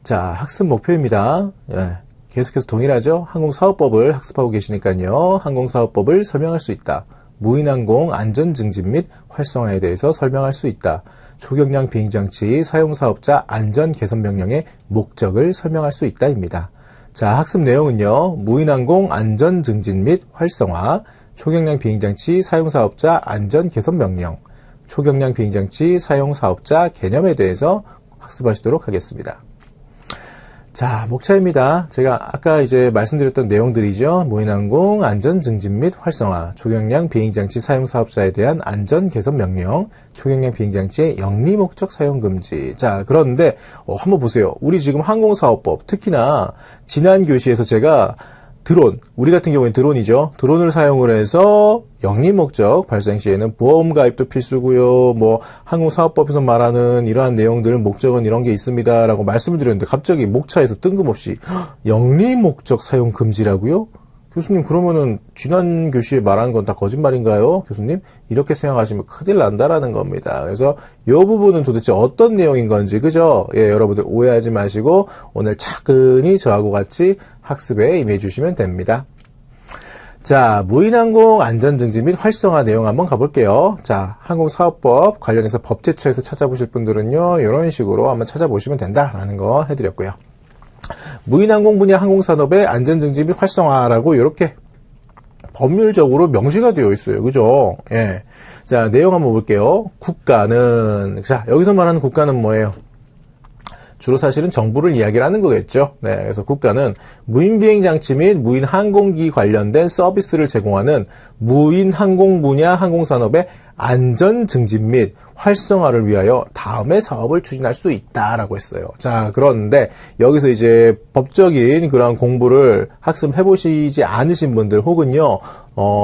자, 학습 목표입니다. 예, 계속해서 동일하죠? 항공사업법을 학습하고 계시니까요. 항공사업법을 설명할 수 있다. 무인항공 안전증진 및 활성화에 대해서 설명할 수 있다. 초경량 비행장치 사용사업자 안전개선명령의 목적을 설명할 수 있다입니다. 자, 학습 내용은요. 무인항공 안전증진 및 활성화, 초경량 비행장치 사용사업자 안전개선명령, 초경량 비행장치 사용사업자 개념에 대해서 학습하시도록 하겠습니다. 자, 목차입니다. 제가 아까 이제 말씀드렸던 내용들이죠. 무인항공 안전증진 및 활성화, 초경량 비행장치 사용사업자에 대한 안전개선명령, 초경량 비행장치의 영리목적 사용금지. 자, 그런데 한번 보세요. 우리 지금 항공사업법, 특히나 지난 교시에서 제가 드론, 우리 같은 경우에는 드론이죠. 드론을 사용을 해서 영리목적 발생 시에는 보험 가입도 필수고요. 뭐 항공사업법에서 말하는 이러한 내용들, 목적은 이런 게 있습니다. 라고 말씀을 드렸는데 갑자기 목차에서 뜬금없이 영리목적 사용 금지라고요? 교수님, 그러면은 지난 교시에 말한 건 다 거짓말인가요? 교수님, 이렇게 생각하시면 큰일 난다라는 겁니다. 그래서 이 부분은 도대체 어떤 내용인 건지, 그죠? 예, 여러분들 오해하지 마시고 오늘 차근히 저하고 같이 학습에 임해 주시면 됩니다. 자, 무인항공 안전증진 및 활성화 내용 한번 가볼게요. 자, 항공사업법 관련해서 법제처에서 찾아보실 분들은요, 이런 식으로 한번 찾아보시면 된다라는 거 해드렸고요. 무인항공 분야 항공산업의 안전증진 및 활성화라고 이렇게 법률적으로 명시가 되어 있어요. 그죠? 예. 자, 내용 한번 볼게요. 국가는, 자, 여기서 말하는 국가는 뭐예요? 주로 사실은 정부를 이야기를 하는 거겠죠. 네, 그래서 국가는 무인비행장치 및 무인항공기 관련된 서비스를 제공하는 무인항공 분야 항공산업의 안전증진 및 활성화를 위하여 다음의 사업을 추진할 수 있다라고 했어요. 자, 그런데 여기서 이제 법적인 그런 공부를 학습해 보시지 않으신 분들 혹은요,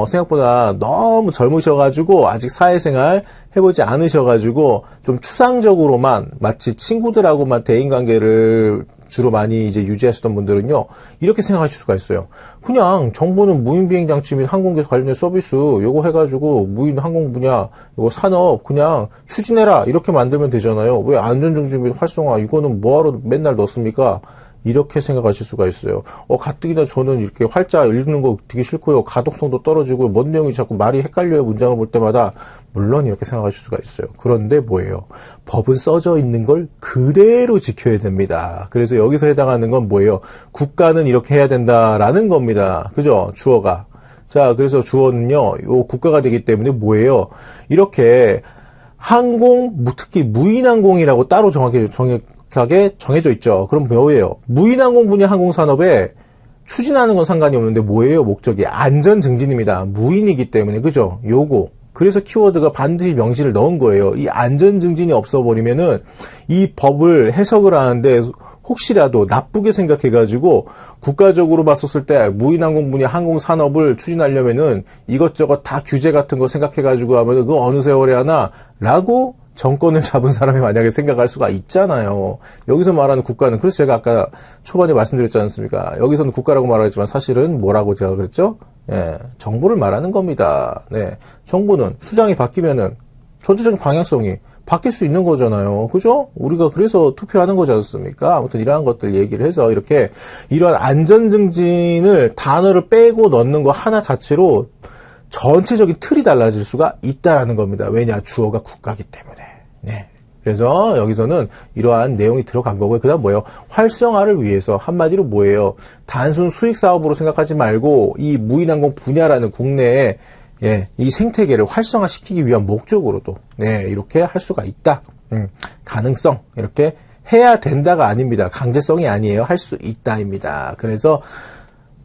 생각보다 너무 젊으셔가지고 아직 사회생활 해보지 않으셔가지고 좀 추상적으로만 마치 친구들하고만 대인관계를 주로 많이 이제 유지하시던 분들은요, 이렇게 생각하실 수가 있어요. 그냥 정부는 무인비행장치 및 항공기 관련된 서비스 요거 해가지고 무인항공 분야 요거 산업 그냥 추진해라 이렇게 만들면 되잖아요. 왜 안전증진 및 활성화 이거는 뭐하러 맨날 넣습니까? 이렇게 생각하실 수가 있어요. 가뜩이나 저는 이렇게 활자 읽는 거 되게 싫고요. 가독성도 떨어지고 뭔 내용이 자꾸 말이 헷갈려요. 문장을 볼 때마다. 물론 이렇게 생각하실 수가 있어요. 그런데 뭐예요? 법은 써져 있는 걸 그대로 지켜야 됩니다. 그래서 여기서 해당하는 건 뭐예요? 국가는 이렇게 해야 된다라는 겁니다. 그죠? 주어가. 자, 그래서 주어는요. 요 국가가 되기 때문에 뭐예요? 이렇게 항공, 특히 무인항공이라고 따로 정하게 정해져 있죠. 그럼 뭐예요? 무인항공 분야 항공산업에 추진하는 건 상관이 없는데 뭐예요? 목적이 안전증진입니다. 무인이기 때문에. 그죠? 요거. 그래서 키워드가 반드시 명시를 넣은 거예요. 이 안전증진이 없어버리면은 이 법을 해석을 하는데 혹시라도 나쁘게 생각해가지고 국가적으로 봤었을 때 무인항공 분야 항공산업을 추진하려면은 이것저것 다 규제 같은 거 생각해가지고 하면은 그거 어느 세월에 하나? 라고 정권을 잡은 사람이 만약에 생각할 수가 있잖아요. 여기서 말하는 국가는, 그래서 제가 아까 초반에 말씀드렸지 않습니까? 여기서는 국가라고 말하지만 사실은 뭐라고 제가 그랬죠? 예, 정부를 말하는 겁니다. 네. 정부는 수장이 바뀌면은 전체적인 방향성이 바뀔 수 있는 거잖아요. 그죠? 우리가 그래서 투표하는 거지 않습니까? 아무튼 이러한 것들 얘기를 해서 이렇게 이러한 안전증진을 단어를 빼고 넣는 거 하나 자체로 전체적인 틀이 달라질 수가 있다라는 겁니다. 왜냐? 주어가 국가기 때문에. 네. 그래서 여기서는 이러한 내용이 들어간 거고요. 그 다음 뭐예요? 활성화를 위해서 한마디로 뭐예요? 단순 수익 사업으로 생각하지 말고 이 무인항공 분야라는 국내에 이 생태계를 활성화시키기 위한 목적으로도 이렇게 할 수가 있다. 가능성 이렇게 해야 된다가 아닙니다. 강제성이 아니에요. 할 수 있다입니다. 그래서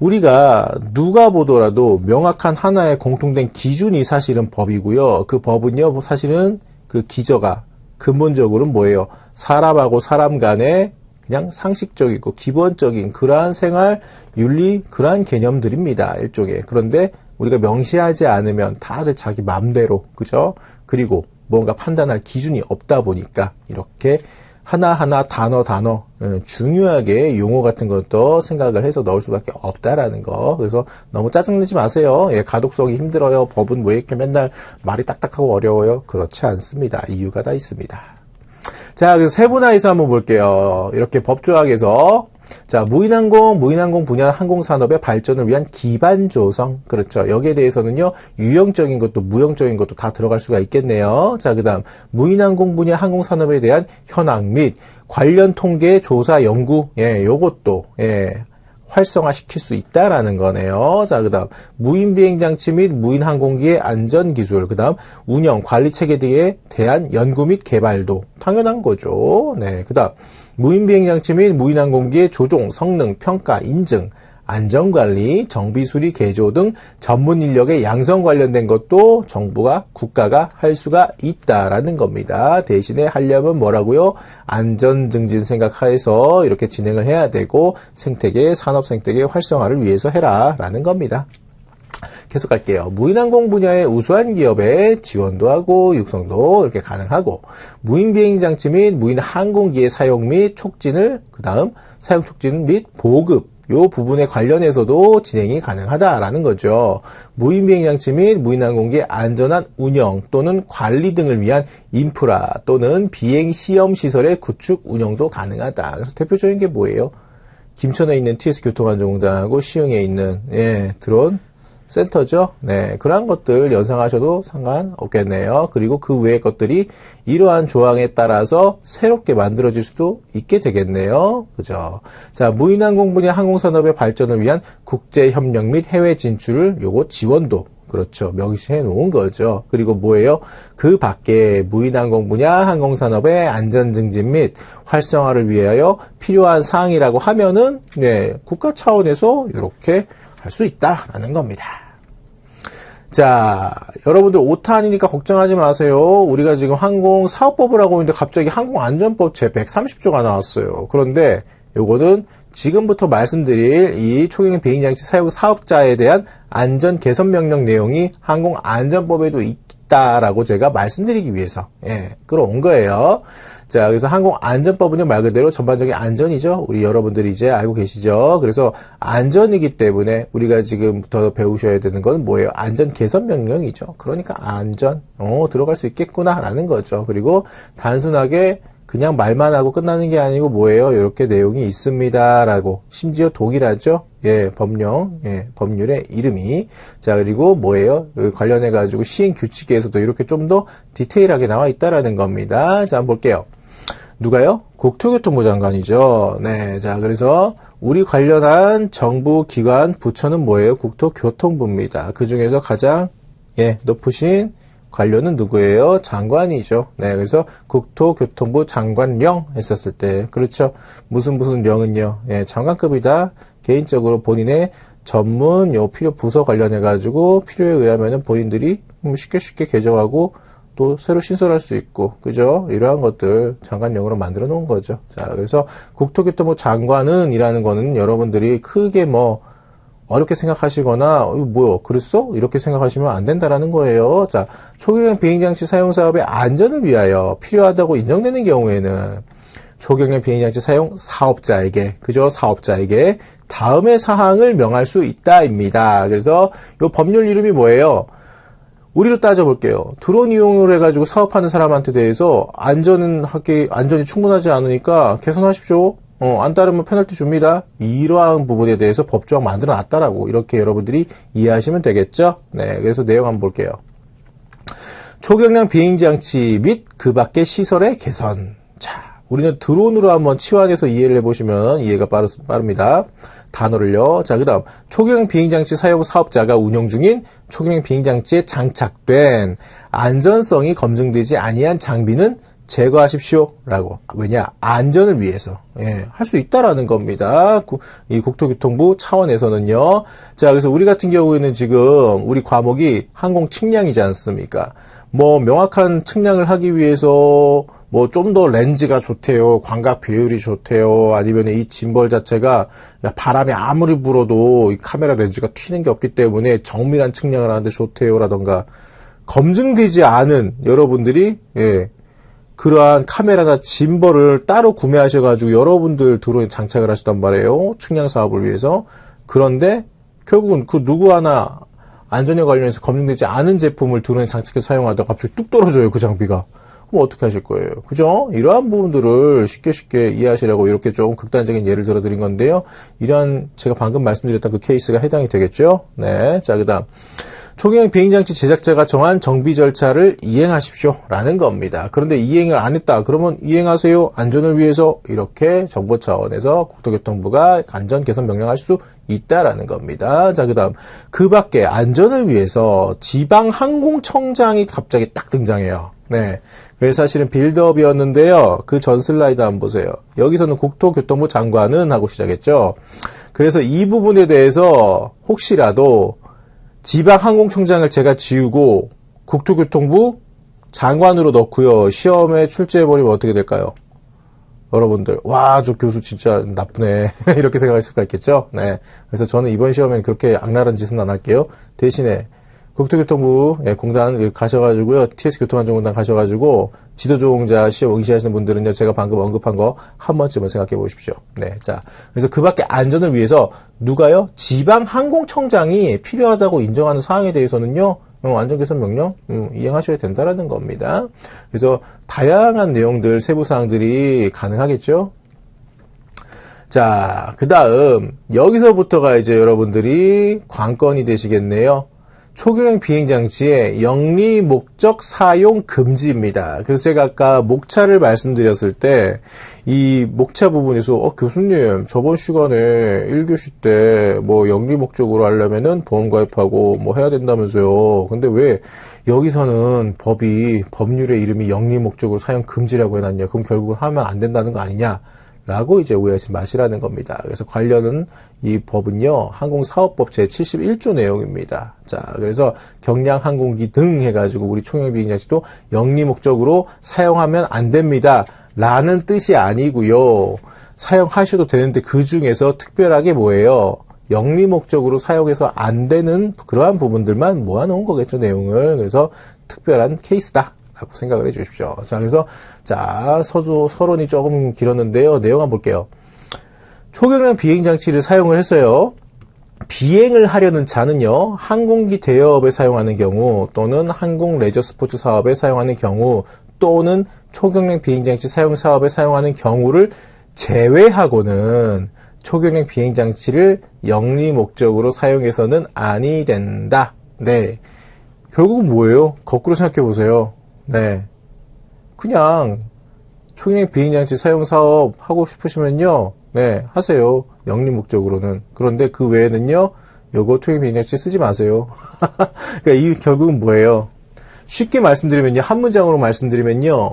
우리가 누가 보더라도 명확한 하나의 공통된 기준이 사실은 법이고요. 그 법은요, 사실은 그 기저가 근본적으로는 뭐예요? 사람하고 사람 간의 그냥 상식적이고 기본적인 그러한 생활 윤리, 그러한 개념들입니다. 일종의. 그런데 우리가 명시하지 않으면 다들 자기 맘대로, 그죠? 그리고 뭔가 판단할 기준이 없다 보니까 이렇게 하나하나 단어 중요하게 용어 같은 것도 생각을 해서 넣을 수밖에 없다라는 거. 그래서 너무 짜증내지 마세요. 가독성이 힘들어요. 법은 왜 이렇게 맨날 말이 딱딱하고 어려워요? 그렇지 않습니다. 이유가 다 있습니다. 자, 그래서 세분화해서 한번 볼게요. 이렇게 법조학에서 자, 무인항공 분야 항공산업의 발전을 위한 기반 조성. 그렇죠. 여기에 대해서는요, 유형적인 것도 무형적인 것도 다 들어갈 수가 있겠네요. 자, 그 다음, 무인항공 분야 항공산업에 대한 현황 및 관련 통계, 조사, 연구, 요것도, 활성화시킬 수 있다라는 거네요. 자, 그 다음, 무인 비행장치 및 무인 항공기의 안전기술, 그 다음, 운영, 관리 체계 등에 대한 연구 및 개발도 당연한 거죠. 네, 그 다음, 무인 비행장치 및 무인 항공기의 조종, 성능, 평가, 인증, 안전관리, 정비수리, 개조 등 전문 인력의 양성 관련된 것도 정부가, 국가가 할 수가 있다라는 겁니다. 대신에 하려면 뭐라고요? 안전증진 생각해서 이렇게 진행을 해야 되고 생태계, 산업 생태계 활성화를 위해서 해라라는 겁니다. 계속 갈게요. 무인항공 분야의 우수한 기업에 지원도 하고 육성도 이렇게 가능하고 무인 비행장치 및 무인 항공기의 사용 및 촉진을 그 다음 사용 촉진 및 보급 요 부분에 관련해서도 진행이 가능하다라는 거죠. 무인 비행장치 및 무인 항공기의 안전한 운영 또는 관리 등을 위한 인프라 또는 비행 시험 시설의 구축 운영도 가능하다. 그래서 대표적인 게 뭐예요? 김천에 있는 TS교통안전공단하고 시흥에 있는 드론 센터죠. 네, 그러한 것들 연상하셔도 상관없겠네요. 그리고 그 외의 것들이 이러한 조항에 따라서 새롭게 만들어질 수도 있게 되겠네요. 그죠? 자, 무인항공 분야 항공산업의 발전을 위한 국제협력 및 해외 진출을 요거 지원도 그렇죠. 명시해 놓은 거죠. 그리고 뭐예요? 그 밖에 무인항공 분야 항공산업의 안전증진 및 활성화를 위하여 필요한 사항이라고 하면은 국가 차원에서 이렇게 할 수 있다라는 겁니다. 자, 여러분들 오탄이니까 걱정하지 마세요. 우리가 지금 항공사업법을 하고 있는데 갑자기 항공안전법 제130조가 나왔어요. 그런데 요거는 지금부터 말씀드릴 이 초경량 비행장치 사용 사업자에 대한 안전 개선 명령 내용이 항공안전법에도 있다라고 제가 말씀드리기 위해서 끌어온 거예요. 자, 그래서 항공안전법은요, 말 그대로 전반적인 안전이죠. 우리 여러분들이 이제 알고 계시죠. 그래서 안전이기 때문에 우리가 지금부터 배우셔야 되는 건 뭐예요? 안전 개선 명령이죠. 그러니까 안전, 들어갈 수 있겠구나라는 거죠. 그리고 단순하게 그냥 말만 하고 끝나는 게 아니고 뭐예요? 이렇게 내용이 있습니다라고. 심지어 동일하죠? 법령, 법률의 이름이. 자, 그리고 뭐예요? 관련해가지고 시행 규칙에서도 이렇게 좀 더 디테일하게 나와 있다라는 겁니다. 자, 한번 볼게요. 누가요? 국토교통부 장관이죠. 네. 자, 그래서 우리 관련한 정부 기관 부처는 뭐예요? 국토교통부입니다. 그 중에서 가장, 높으신 관료는 누구예요? 장관이죠. 네, 그래서 국토교통부 장관령 했었을 때, 그렇죠. 무슨 령은요? 장관급이다. 개인적으로 본인의 전문 필요 부서 관련해가지고 필요에 의하면은 본인들이 쉽게 개정하고 또 새로 신설할 수 있고, 그죠? 이러한 것들 장관령으로 만들어 놓은 거죠. 자, 그래서 국토교통부 장관은 이라는 거는 여러분들이 크게 어렵게 생각하시거나 뭐요? 그랬어? 이렇게 생각하시면 안 된다라는 거예요. 자, 초경량 비행장치 사용 사업의 안전을 위하여 필요하다고 인정되는 경우에는 초경량 비행장치 사용 사업자에게, 그죠? 사업자에게 다음의 사항을 명할 수 있다입니다. 그래서 이 법률 이름이 뭐예요? 우리로 따져볼게요. 드론 이용을 해가지고 사업하는 사람한테 대해서 안전이 충분하지 않으니까 개선하십시오. 안 따르면 페널티 줍니다. 이러한 부분에 대해서 법조항 만들어 놨다라고 이렇게 여러분들이 이해하시면 되겠죠? 네, 그래서 내용 한번 볼게요. 초경량 비행장치 및 그 밖의 시설의 개선. 자, 우리는 드론으로 한번 치환해서 이해를 해보시면 이해가 빠릅니다. 단어를요. 자, 그 다음 초경량 비행장치 사용 사업자가 운영 중인 초경량 비행장치에 장착된 안전성이 검증되지 아니한 장비는 제거하십시오. 라고. 왜냐? 안전을 위해서. 할 수 있다라는 겁니다. 이 국토교통부 차원에서는요. 자, 그래서 우리 같은 경우에는 지금 우리 과목이 항공 측량이지 않습니까? 명확한 측량을 하기 위해서 좀 더 렌즈가 좋대요. 광각 배율이 좋대요. 아니면 이 짐벌 자체가 바람이 아무리 불어도 이 카메라 렌즈가 튀는 게 없기 때문에 정밀한 측량을 하는데 좋대요. 라던가. 검증되지 않은 여러분들이, 그러한 카메라나 짐벌을 따로 구매하셔가지고 여러분들 드론에 장착을 하시단 말이에요. 측량 사업을 위해서. 그런데 결국은 그 누구 하나 안전에 관련해서 검증되지 않은 제품을 드론에 장착해서 사용하다가 갑자기 뚝 떨어져요. 그 장비가. 그럼 어떻게 하실 거예요? 그죠? 이러한 부분들을 쉽게 이해하시라고 이렇게 좀 극단적인 예를 들어드린 건데요. 이러한 제가 방금 말씀드렸던 그 케이스가 해당이 되겠죠? 네. 자, 그 다음. 초경량 비행장치 제작자가 정한 정비 절차를 이행하십시오. 라는 겁니다. 그런데 이행을 안 했다. 그러면 이행하세요. 안전을 위해서 이렇게 정부 차원에서 국토교통부가 안전 개선 명령할 수 있다라는 겁니다. 자, 그 다음. 그 밖에 안전을 위해서 지방항공청장이 갑자기 딱 등장해요. 네. 그래서 사실은 빌드업이었는데요. 그 전 슬라이드 한번 보세요. 여기서는 국토교통부 장관은 하고 시작했죠. 그래서 이 부분에 대해서 혹시라도 지방항공청장을 제가 지우고 국토교통부 장관으로 넣고요. 시험에 출제해버리면 어떻게 될까요? 여러분들, 와, 저 교수 진짜 나쁘네. 이렇게 생각할 수가 있겠죠? 네. 그래서 저는 이번 시험엔 그렇게 악랄한 짓은 안 할게요. 대신에 국토교통부 공단 가셔가지고요. TS교통안전공단 가셔가지고 지도조응자 시험 응시하시는 분들은요. 제가 방금 언급한 거 한 번쯤은 생각해 보십시오. 네, 자, 그래서 그 밖에 안전을 위해서 누가요? 지방항공청장이 필요하다고 인정하는 사항에 대해서는요. 안전개선 명령 이행하셔야 된다라는 겁니다. 그래서 다양한 내용들 세부사항들이 가능하겠죠. 자, 그 다음 여기서부터가 이제 여러분들이 관건이 되시겠네요. 초경량 비행장치의 영리 목적 사용 금지입니다. 그래서 제가 아까 목차를 말씀드렸을 때 이 목차 부분에서 교수님 저번 시간에 1교시 때 뭐 영리 목적으로 하려면은 보험 가입하고 뭐 해야 된다면서요. 근데 왜 여기서는 법률의 이름이 영리 목적으로 사용 금지라고 해놨냐. 그럼 결국은 하면 안 된다는 거 아니냐. 라고 이제 오해하지 마시라는 겁니다. 그래서 관련은 이 법은요, 항공사업법 제71조 내용입니다. 자, 그래서 경량 항공기 등 해가지고 우리 총영 비행장치도 영리 목적으로 사용하면 안 됩니다. 라는 뜻이 아니고요. 사용하셔도 되는데 그 중에서 특별하게 뭐예요? 영리 목적으로 사용해서 안 되는 그러한 부분들만 모아놓은 거겠죠, 내용을. 그래서 특별한 케이스다. 라고 생각을 해 주십시오. 자, 그래서, 자, 서론이 조금 길었는데요. 내용 한번 볼게요. 초경량 비행장치를 사용을 했어요. 비행을 하려는 자는요, 항공기 대여업에 사용하는 경우, 또는 항공 레저 스포츠 사업에 사용하는 경우, 또는 초경량 비행장치 사용 사업에 사용하는 경우를 제외하고는 초경량 비행장치를 영리 목적으로 사용해서는 아니 된다. 네. 결국은 뭐예요? 거꾸로 생각해 보세요. 네. 그냥 초경량 비행장치 사용 사업 하고 싶으시면요. 네, 하세요. 영리 목적으로는. 그런데 그 외에는요. 요거 초경량 비행장치 쓰지 마세요. 그러니까 이 결국은 뭐예요? 쉽게 말씀드리면요. 한 문장으로 말씀드리면요.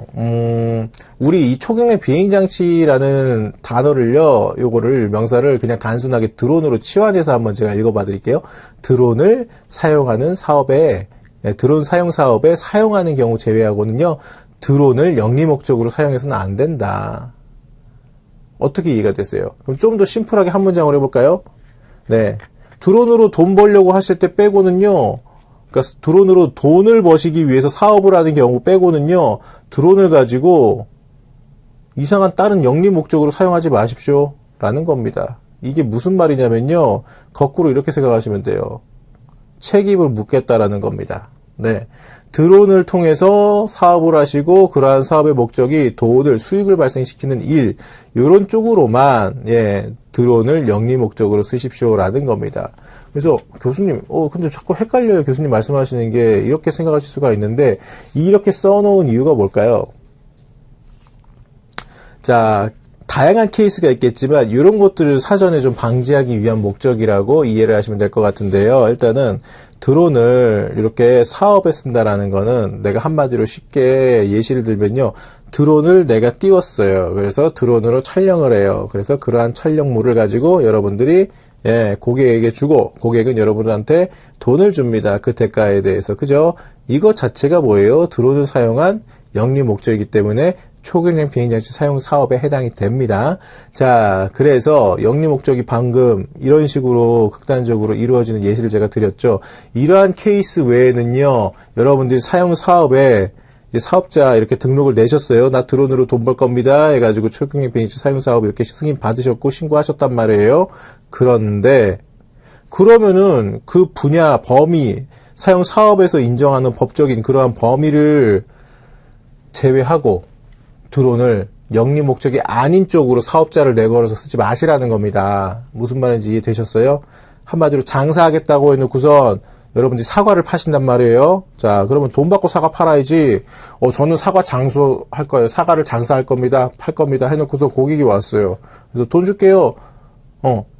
우리 이 초경량 비행장치라는 단어를요. 요거를 명사를 그냥 단순하게 드론으로 치환해서 한번 제가 읽어봐 드릴게요. 드론을 사용하는 사업에 드론 사용 사업에 사용하는 경우 제외하고는요, 드론을 영리 목적으로 사용해서는 안 된다. 어떻게 이해가 됐어요? 그럼 좀 더 심플하게 한 문장으로 해볼까요? 네. 드론으로 돈 벌려고 하실 때 빼고는요, 그러니까 드론으로 돈을 버시기 위해서 사업을 하는 경우 빼고는요, 드론을 가지고 이상한 다른 영리 목적으로 사용하지 마십시오. 라는 겁니다. 이게 무슨 말이냐면요, 거꾸로 이렇게 생각하시면 돼요. 책임을 묻겠다라는 겁니다. 네. 드론을 통해서 사업을 하시고 그러한 사업의 목적이 돈을 수익을 발생시키는 일 이런 쪽으로만 드론을 영리 목적으로 쓰십시오라는 겁니다. 그래서 교수님 근데 자꾸 헷갈려요. 교수님 말씀하시는 게 이렇게 생각하실 수가 있는데 이렇게 써놓은 이유가 뭘까요? 자, 다양한 케이스가 있겠지만 이런 것들을 사전에 좀 방지하기 위한 목적이라고 이해를 하시면 될 것 같은데요. 일단은 드론을 이렇게 사업에 쓴다라는 거는 내가 한마디로 쉽게 예시를 들면요. 드론을 내가 띄웠어요. 그래서 드론으로 촬영을 해요. 그래서 그러한 촬영물을 가지고 여러분들이 고객에게 주고 고객은 여러분한테 돈을 줍니다. 그 대가에 대해서. 그죠? 이거 자체가 뭐예요? 드론을 사용한 영리 목적이기 때문에 초경량 비행장치 사용 사업에 해당이 됩니다. 자, 그래서 영리 목적이 방금 이런 식으로 극단적으로 이루어지는 예시를 제가 드렸죠. 이러한 케이스 외에는요, 여러분들이 사용 사업에 이제 사업자 이렇게 등록을 내셨어요. 나 드론으로 돈 벌 겁니다. 해가지고 초경량 비행장치 사용 사업 이렇게 승인 받으셨고 신고하셨단 말이에요. 그런데 그러면은 그 분야 범위 사용 사업에서 인정하는 법적인 그러한 범위를 제외하고 드론을 영리 목적이 아닌 쪽으로 사업자를 내걸어서 쓰지 마시라는 겁니다. 무슨 말인지 이해되셨어요? 한마디로 장사하겠다고 해놓고선 여러분들이 사과를 파신단 말이에요. 자, 그러면 돈 받고 사과 팔아야지. 저는 사과 장수할 거예요. 사과를 장사할 겁니다. 팔 겁니다. 해놓고서 고객이 왔어요. 그래서 돈 줄게요.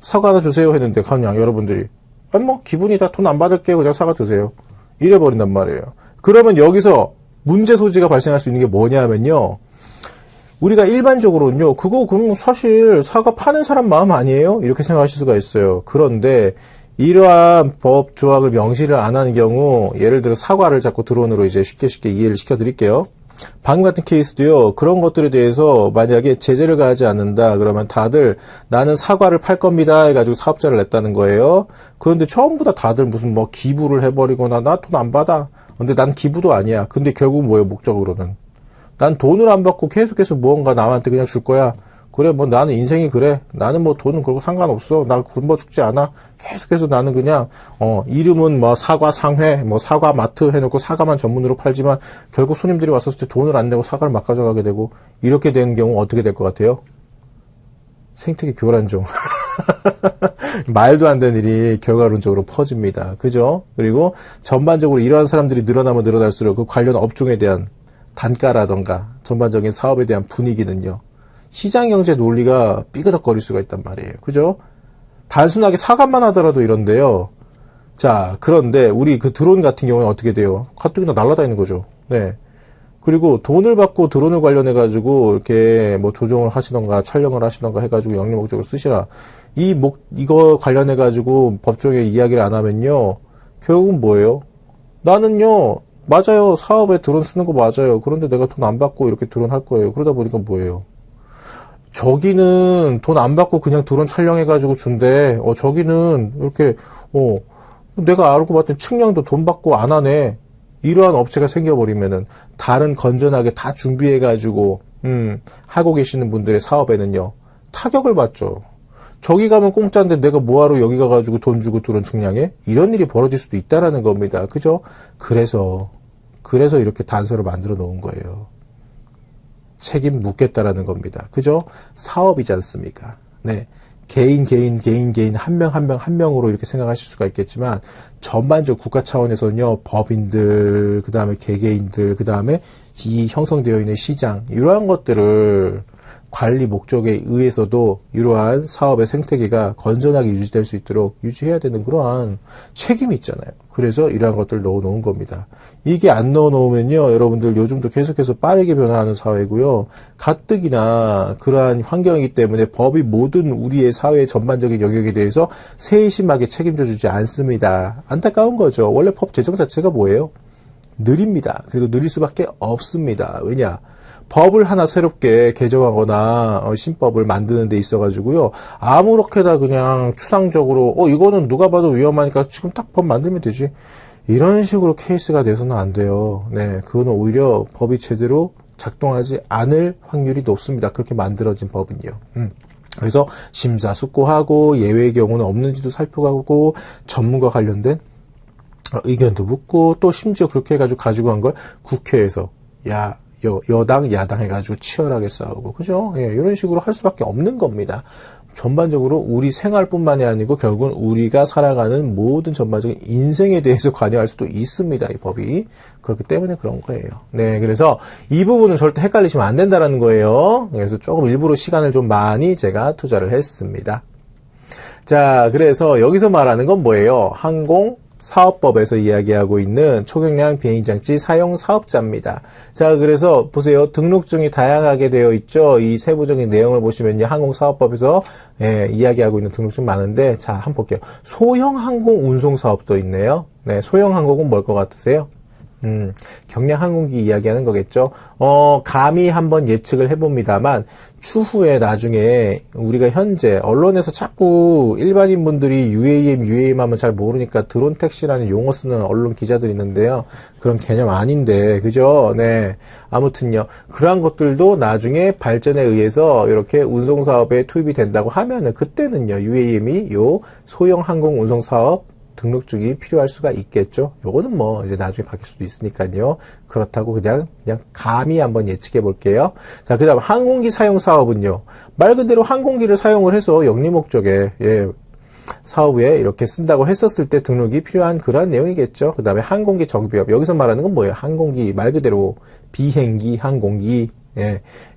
사과 하나 주세요. 했는데 그냥 여러분들이 기분이다. 돈 안 받을게요. 그냥 사과 주세요. 이래버린단 말이에요. 그러면 여기서 문제 소지가 발생할 수 있는 게 뭐냐면요. 우리가 일반적으로는요, 그럼 사실 사과 파는 사람 마음 아니에요? 이렇게 생각하실 수가 있어요. 그런데 이러한 법 조항을 명시를 안 하는 경우, 예를 들어 사과를 자꾸 드론으로 이제 쉽게 이해를 시켜드릴게요. 방금 같은 케이스도요, 그런 것들에 대해서 만약에 제재를 가하지 않는다, 그러면 다들 나는 사과를 팔 겁니다 해가지고 사업자를 냈다는 거예요. 그런데 처음부 다들 무슨 기부를 해버리거나 나 돈 안 받아. 근데 난 기부도 아니야. 근데 결국 뭐예요, 목적으로는? 난 돈을 안 받고 계속해서 무언가 남한테 그냥 줄 거야. 그래, 나는 인생이 그래. 나는 돈은 그러고 상관없어. 나 굶어 죽지 않아. 계속해서 나는 그냥, 이름은 사과 상회, 사과 마트 해놓고 사과만 전문으로 팔지만 결국 손님들이 왔었을 때 돈을 안 내고 사과를 막 가져가게 되고, 이렇게 되는 경우 어떻게 될 것 같아요? 생태계 교란종. 말도 안 되는 일이 결과론적으로 퍼집니다. 그죠? 그리고 전반적으로 이러한 사람들이 늘어나면 늘어날수록 그 관련 업종에 대한 단가라던가 전반적인 사업에 대한 분위기는요. 시장경제 논리가 삐그덕거릴 수가 있단 말이에요. 그죠? 단순하게 사과만 하더라도 이런데요. 자, 그런데 우리 그 드론 같은 경우에 어떻게 돼요? 가뜩이나 날아다니는 거죠. 네. 그리고 돈을 받고 드론을 관련해가지고 이렇게 조종을 하시던가 촬영을 하시던가 해가지고 영리 목적으로 쓰시라. 이거 관련해가지고 법정에 이야기를 안 하면요. 결국은 뭐예요? 나는요. 맞아요. 사업에 드론 쓰는 거 맞아요. 그런데 내가 돈 안 받고 이렇게 드론 할 거예요. 그러다 보니까 뭐예요? 저기는 돈 안 받고 그냥 드론 촬영해가지고 준대. 저기는 이렇게, 내가 알고 봤더니 측량도 돈 받고 안 하네. 이러한 업체가 생겨버리면은 다른 건전하게 다 준비해가지고, 하고 계시는 분들의 사업에는요, 타격을 받죠. 저기 가면 공짜인데 내가 뭐하러 여기 가가지고 돈 주고 드론 측량해? 이런 일이 벌어질 수도 있다라는 겁니다. 그죠? 그래서 이렇게 단서를 만들어 놓은 거예요. 책임 묻겠다라는 겁니다. 그죠? 사업이지 않습니까? 네. 개인 한 명으로 이렇게 생각하실 수가 있겠지만 전반적 국가 차원에서는요. 법인들, 그다음에 개개인들, 그다음에 이 형성되어 있는 시장 이러한 것들을 관리 목적에 의해서도 이러한 사업의 생태계가 건전하게 유지될 수 있도록 유지해야 되는 그러한 책임이 있잖아요. 그래서 이러한 것들을 넣어놓은 겁니다. 이게 안 넣어놓으면요. 여러분들 요즘도 계속해서 빠르게 변화하는 사회고요. 가뜩이나 그러한 환경이기 때문에 법이 모든 우리의 사회의 전반적인 영역에 대해서 세심하게 책임져 주지 않습니다. 안타까운 거죠. 원래 법 제정 자체가 뭐예요? 느립니다. 그리고 느릴 수밖에 없습니다. 왜냐? 법을 하나 새롭게 개정하거나 신법을 만드는 데 있어가지고요. 아무렇게나 그냥 추상적으로 이거는 누가 봐도 위험하니까 지금 딱 법 만들면 되지. 이런 식으로 케이스가 돼서는 안 돼요. 네, 그거는 오히려 법이 제대로 작동하지 않을 확률이 높습니다. 그렇게 만들어진 법은요. 그래서 심사숙고하고 예외의 경우는 없는지도 살펴가고 전문가 관련된 의견도 묻고 또 심지어 그렇게 해가지고 가지고 간 걸 국회에서 여당, 야당 해가지고 치열하게 싸우고, 그죠? 예, 이런 식으로 할 수밖에 없는 겁니다. 전반적으로 우리 생활뿐만이 아니고 결국은 우리가 살아가는 모든 전반적인 인생에 대해서 관여할 수도 있습니다. 이 법이. 그렇기 때문에 그런 거예요. 네, 그래서 이 부분은 절대 헷갈리시면 안 된다는 거예요. 그래서 조금 일부러 시간을 좀 많이 제가 투자를 했습니다. 자, 그래서 여기서 말하는 건 뭐예요? 항공사업법에서 이야기하고 있는 초경량 비행장치 사용 사업자입니다. 자, 그래서 보세요. 등록증이 다양하게 되어 있죠. 이 세부적인 내용을 보시면요. 항공사업법에서 이야기하고 있는 등록증 많은데, 자, 한번 볼게요. 소형 항공 운송 사업도 있네요. 네, 소형 항공은 뭘 것 같으세요? 경량 항공기 이야기하는 거겠죠. 감히 한번 예측을 해봅니다만 추후에 나중에 우리가 현재 언론에서 자꾸 일반인 분들이 UAM 하면 잘 모르니까 드론 택시라는 용어 쓰는 언론 기자들이 있는데요. 그런 개념 아닌데, 그죠? 네. 아무튼요. 그러한 것들도 나중에 발전에 의해서 이렇게 운송 사업에 투입이 된다고 하면은 그때는요. UAM이 요 소형 항공 운송 사업 등록증이 필요할 수가 있겠죠. 요거는 뭐 이제 나중에 바뀔 수도 있으니까요. 그렇다고 그냥 감히 한번 예측해 볼게요. 자, 그다음 항공기 사용 사업은요. 말 그대로 항공기를 사용을 해서 영리 목적에 사업에 이렇게 쓴다고 했었을 때 등록이 필요한 그러한 내용이겠죠. 그 다음에 항공기 정비업. 여기서 말하는 건 뭐예요? 항공기 말 그대로 비행기, 항공기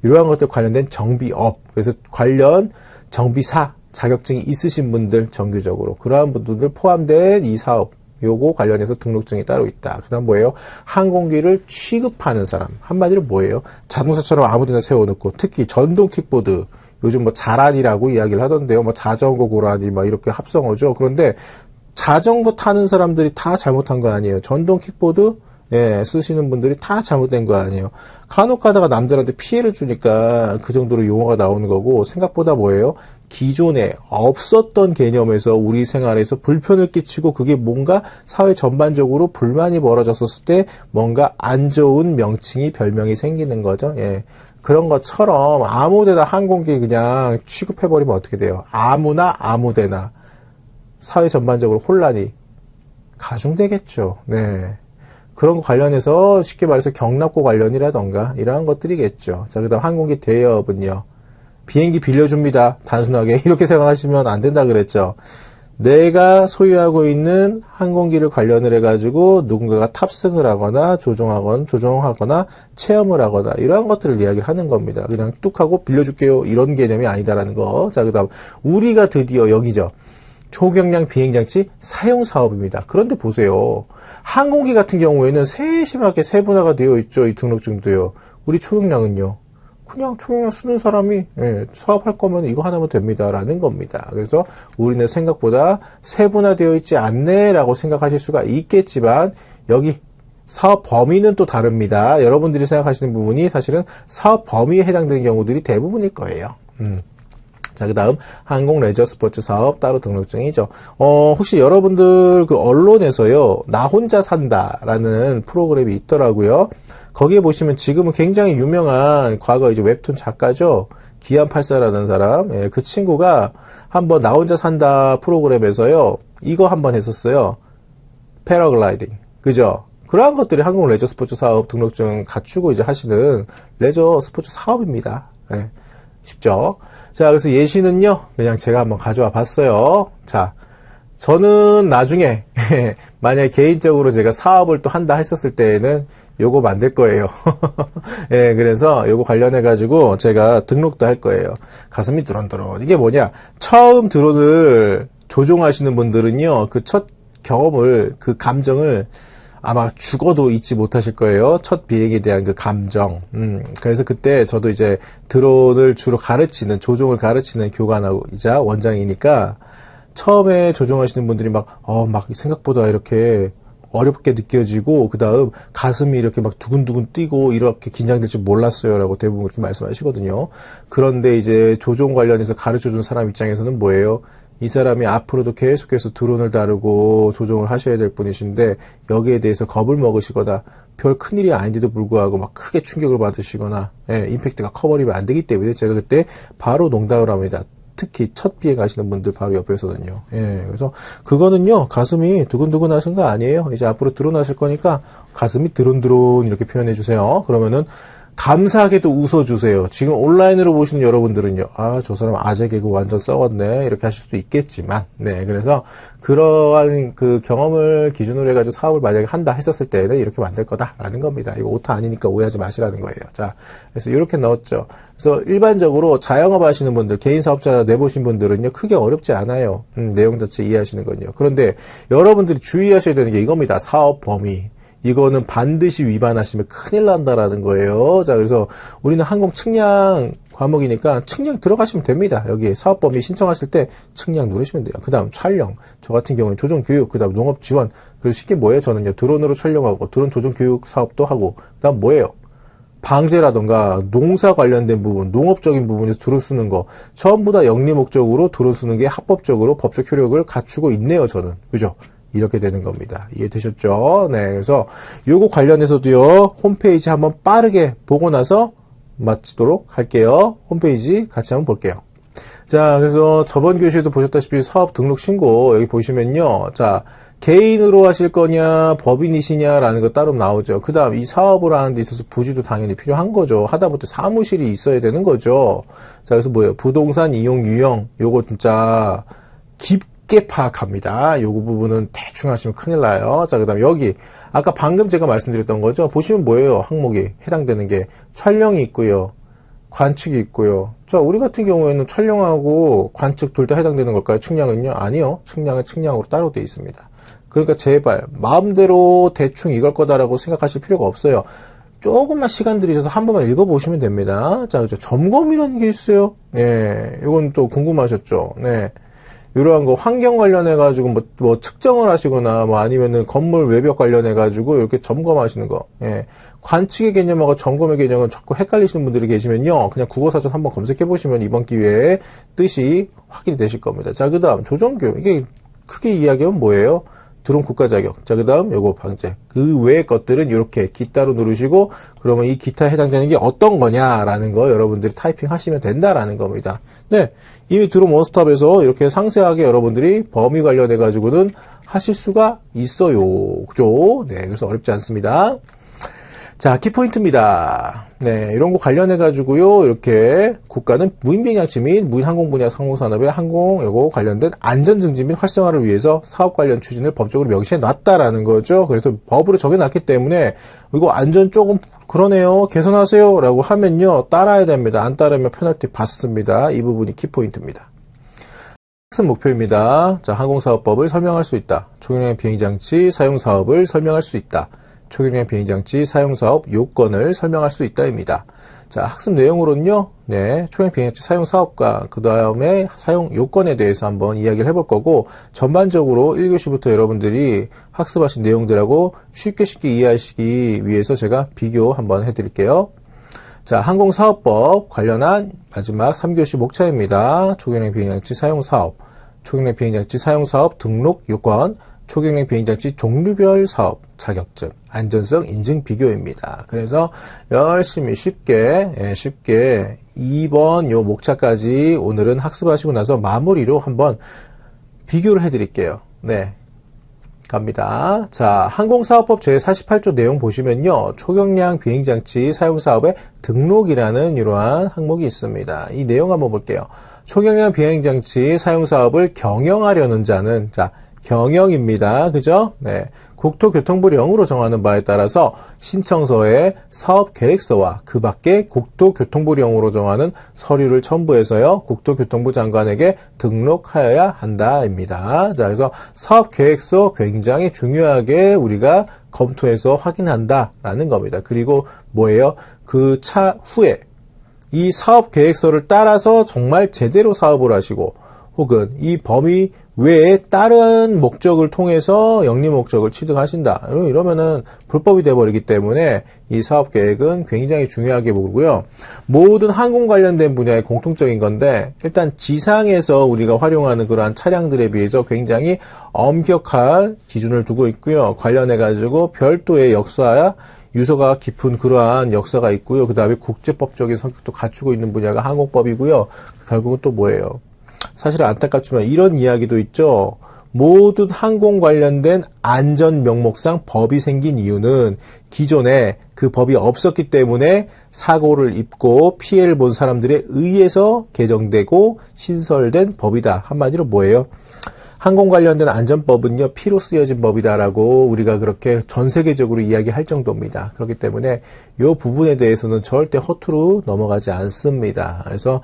이러한 것들 관련된 정비업. 그래서 관련 정비사 자격증이 있으신 분들 정규적으로 그러한 분들 포함된 이 사업 요거 관련해서 등록증이 따로 있다. 그 다음 뭐예요? 항공기를 취급하는 사람. 한마디로 뭐예요? 자동차처럼 아무데나 세워놓고 특히 전동 킥보드 요즘 뭐 자란이라고 이야기를 하던데요. 뭐 자전거 고라니 막 이렇게 합성어죠. 그런데 자전거 타는 사람들이 다 잘못한 거 아니에요. 전동 킥보드 쓰시는 분들이 다 잘못된 거 아니에요. 간혹 가다가 남들한테 피해를 주니까 그 정도로 용어가 나오는 거고 생각보다 뭐예요? 기존에 없었던 개념에서 우리 생활에서 불편을 끼치고 그게 뭔가 사회 전반적으로 불만이 벌어졌었을 때 뭔가 안 좋은 명칭이 별명이 생기는 거죠. 그런 것처럼 아무데나 항공기 그냥 취급해버리면 어떻게 돼요? 아무나 아무데나 사회 전반적으로 혼란이 가중되겠죠. 그런 거 관련해서 쉽게 말해서 경납고 관련이라던가 이러한 것들이겠죠. 자, 그다음 항공기 대여업은요. 비행기 빌려줍니다. 단순하게 이렇게 생각하시면 안 된다 그랬죠. 내가 소유하고 있는 항공기를 관련을 해가지고 누군가가 탑승을 하거나 조종하거나 체험을 하거나 이러한 것들을 이야기를 하는 겁니다. 그냥 뚝 하고 빌려줄게요. 이런 개념이 아니다라는 거. 자, 그다음 우리가 드디어 여기죠. 초경량 비행장치 사용 사업입니다. 그런데 보세요. 항공기 같은 경우에는 세심하게 세분화가 되어 있죠. 이 등록증도요. 우리 초경량은요. 그냥 초경량 쓰는 사람이 사업할 거면 이거 하나면 됩니다라는 겁니다. 그래서 우리는 생각보다 세분화되어 있지 않네라고 생각하실 수가 있겠지만 여기 사업 범위는 또 다릅니다. 여러분들이 생각하시는 부분이 사실은 사업 범위에 해당되는 경우들이 대부분일 거예요. 자, 그 다음 항공 레저 스포츠 사업 따로 등록증이죠. 혹시 여러분들 그 언론에서요 나 혼자 산다라는 프로그램이 있더라고요. 거기에 보시면 지금은 굉장히 유명한 과거 이제 웹툰 작가죠. 기안84라는 사람. 그 친구가 한번 나 혼자 산다 프로그램에서요 이거 한번 했었어요. 패러글라이딩. 그죠? 그러한 것들이 항공 레저 스포츠 사업 등록증 갖추고 이제 하시는 레저 스포츠 사업입니다. 쉽죠? 자, 그래서 예시는요, 그냥 제가 한번 가져와 봤어요. 자, 저는 나중에, 만약에 개인적으로 제가 사업을 또 한다 했었을 때에는 요거 만들 거예요. 그래서 요거 관련해가지고 제가 등록도 할 거예요. 가슴이 두런두런. 이게 뭐냐? 처음 드론을 조종하시는 분들은요, 그 첫 경험을, 그 감정을 아마 죽어도 잊지 못하실 거예요. 첫 비행에 대한 그 감정. 그래서 그때 저도 이제 드론을 주로 조종을 가르치는 교관이자 원장이니까 처음에 조종하시는 분들이 막 생각보다 이렇게 어렵게 느껴지고, 그 다음 가슴이 이렇게 막 두근두근 뛰고 이렇게 긴장될 줄 몰랐어요. 라고 대부분 그렇게 말씀하시거든요. 그런데 이제 조종 관련해서 가르쳐 준 사람 입장에서는 뭐예요? 이 사람이 앞으로도 계속해서 드론을 다루고 조종을 하셔야 될 분이신데 여기에 대해서 겁을 먹으시거나 별 큰일이 아닌데도 불구하고 막 크게 충격을 받으시거나 임팩트가 커버리면 안 되기 때문에 제가 그때 바로 농담을 합니다. 특히 첫 비행 하시는 분들 바로 옆에서는요. 그래서 그거는요 가슴이 두근두근 하신 거 아니에요. 이제 앞으로 드론 하실 거니까 가슴이 드론드론 이렇게 표현해 주세요. 그러면은 감사하게도 웃어주세요. 지금 온라인으로 보시는 여러분들은요, 저 사람 아재 개그 완전 썩었네. 이렇게 하실 수도 있겠지만, 그래서 그러한 그 경험을 기준으로 해가지고 사업을 만약에 한다 했었을 때는 이렇게 만들 거다라는 겁니다. 이거 오타 아니니까 오해하지 마시라는 거예요. 자, 그래서 이렇게 넣었죠. 그래서 일반적으로 자영업 하시는 분들, 개인 사업자 내보신 분들은요, 크게 어렵지 않아요. 내용 자체 이해하시는 건요. 그런데 여러분들이 주의하셔야 되는 게 이겁니다. 사업 범위. 이거는 반드시 위반하시면 큰일 난다라는 거예요. 자, 그래서 우리는 항공 측량 과목이니까 측량 들어가시면 됩니다. 여기 사업범위 신청하실 때 측량 누르시면 돼요. 그 다음 촬영. 저 같은 경우는 조종 교육, 그 다음 농업 지원. 그리고 쉽게 뭐예요? 저는요, 드론으로 촬영하고, 드론 조종 교육 사업도 하고, 그 다음 뭐예요? 방제라던가 농사 관련된 부분, 농업적인 부분에서 드론 쓰는 거 전부 다 영리 목적으로 드론 쓰는 게 합법적으로 법적 효력을 갖추고 있네요. 저는. 그죠? 이렇게 되는 겁니다. 이해되셨죠? 그래서 요거 관련해서도요, 홈페이지 한번 빠르게 보고 나서 마치도록 할게요. 홈페이지 같이 한번 볼게요. 자, 그래서 저번 교시에도 보셨다시피 사업 등록 신고 여기 보시면요. 자, 개인으로 하실 거냐, 법인이시냐라는 거 따로 나오죠. 그 다음 이 사업을 하는 데 있어서 부지도 당연히 필요한 거죠. 하다못해 사무실이 있어야 되는 거죠. 자, 그래서 뭐예요? 부동산 이용 유형, 요거 진짜 깊게 파악합니다. 요거 부분은 대충 하시면 큰일 나요. 자, 그 다음 여기 아까 방금 제가 말씀드렸던 거죠. 보시면 뭐예요? 항목이 해당되는 게 촬영이 있고요. 관측이 있고요. 자, 우리 같은 경우에는 촬영하고 관측 둘 다 해당되는 걸까요? 측량은요? 아니요. 측량은 측량으로 따로 되어 있습니다. 그러니까 제발 마음대로 대충 이걸 거다라고 생각하실 필요가 없어요. 조금만 시간 들이셔서 한 번만 읽어보시면 됩니다. 자, 그죠? 점검이라는 게 있어요. 예, 이건 또 궁금하셨죠? 네. 이러한 거 환경 관련해가지고 뭐 측정을 하시거나 뭐 아니면은 건물 외벽 관련해가지고 이렇게 점검하시는 거. 예. 관측의 개념하고 점검의 개념은 자꾸 헷갈리시는 분들이 계시면요. 그냥 국어사전 한번 검색해보시면 이번 기회에 뜻이 확인이 되실 겁니다. 자, 그 다음 조정교육. 이게 크게 이야기하면 뭐예요? 드론 국가 자격. 자, 그 다음 요거 방제. 그 외의 것들은 이렇게 기타로 누르시고 그러면 이 기타에 해당되는 게 어떤 거냐라는 거 여러분들이 타이핑 하시면 된다라는 겁니다. 네. 이미 드론 원스톱에서 이렇게 상세하게 여러분들이 범위 관련해 가지고는 하실 수가 있어요. 그죠? 네. 그래서 어렵지 않습니다. 자, 키포인트입니다. 네, 이런 거 관련해가지고요, 이렇게 국가는 무인비행장치 및 무인항공 분야 상공산업의 항공, 요거 관련된 안전증진 및 활성화를 위해서 사업 관련 추진을 법적으로 명시해 놨다라는 거죠. 그래서 법으로 정해놨기 때문에, 이거 안전 조금 그러네요. 개선하세요. 라고 하면요, 따라야 됩니다. 안 따르면 페널티 받습니다. 이 부분이 키포인트입니다. 학습 목표입니다. 자, 항공사업법을 설명할 수 있다. 초경량 비행장치 사용 사업을 설명할 수 있다. 초경량 비행장치 사용사업 요건을 설명할 수 있다입니다. 자, 학습 내용으로는요, 네, 초경량 비행장치 사용 사업과 그 다음에 사용 요건에 대해서 한번 이야기를 해볼 거고, 전반적으로 1교시부터 여러분들이 학습하신 내용들하고 쉽게 이해하시기 위해서 제가 비교 한번 해드릴게요. 자, 항공사업법 관련한 마지막 3교시 목차입니다. 초경량 비행장치 사용 사업, 초경량 비행장치 사용 사업 등록 요건, 초경량 비행장치 종류별 사업 자격증, 안전성 인증 비교입니다. 그래서 열심히 쉽게 2번 요 목차까지 오늘은 학습하시고 나서 마무리로 한번 비교를 해드릴게요. 네. 갑니다. 자, 항공사업법 제48조 내용 보시면요. 초경량 비행장치 사용사업의 등록이라는 이러한 항목이 있습니다. 이 내용 한번 볼게요. 초경량 비행장치 사용사업을 경영하려는 자는, 자, 경영입니다. 그죠? 네. 국토교통부령으로 정하는 바에 따라서 신청서에 사업계획서와 그 밖에 국토교통부령으로 정하는 서류를 첨부해서요. 국토교통부 장관에게 등록하여야 한다입니다. 자, 그래서 사업계획서 굉장히 중요하게 우리가 검토해서 확인한다라는 겁니다. 그리고 뭐예요? 그 차후에 이 사업계획서를 따라서 정말 제대로 사업을 하시고 혹은 이 범위 외에 다른 목적을 통해서 영리 목적을 취득하신다. 이러면은 불법이 돼버리기 때문에 이 사업 계획은 굉장히 중요하게 보고요. 모든 항공 관련된 분야의 공통적인 건데 일단 지상에서 우리가 활용하는 그러한 차량들에 비해서 굉장히 엄격한 기준을 두고 있고요. 관련해가지고 별도의 역사야 유서가 깊은 그러한 역사가 있고요. 그 다음에 국제법적인 성격도 갖추고 있는 분야가 항공법이고요. 결국은 또 뭐예요? 사실 안타깝지만 이런 이야기도 있죠. 모든 항공 관련된 안전 명목상 법이 생긴 이유는 기존에 그 법이 없었기 때문에 사고를 입고 피해를 본 사람들에 의해서 개정되고 신설된 법이다. 한마디로 뭐예요? 항공 관련된 안전법은요, 피로 쓰여진 법이다라고 우리가 그렇게 전 세계적으로 이야기할 정도입니다. 그렇기 때문에 이 부분에 대해서는 절대 허투루 넘어가지 않습니다. 그래서,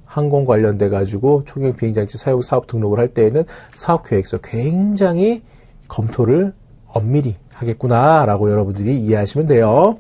항공 관련돼 가지고 초경량 비행장치 사용 사업 등록을 할 때에는 사업 계획서 굉장히 검토를 엄밀히 하겠구나라고 여러분들이 이해하시면 돼요.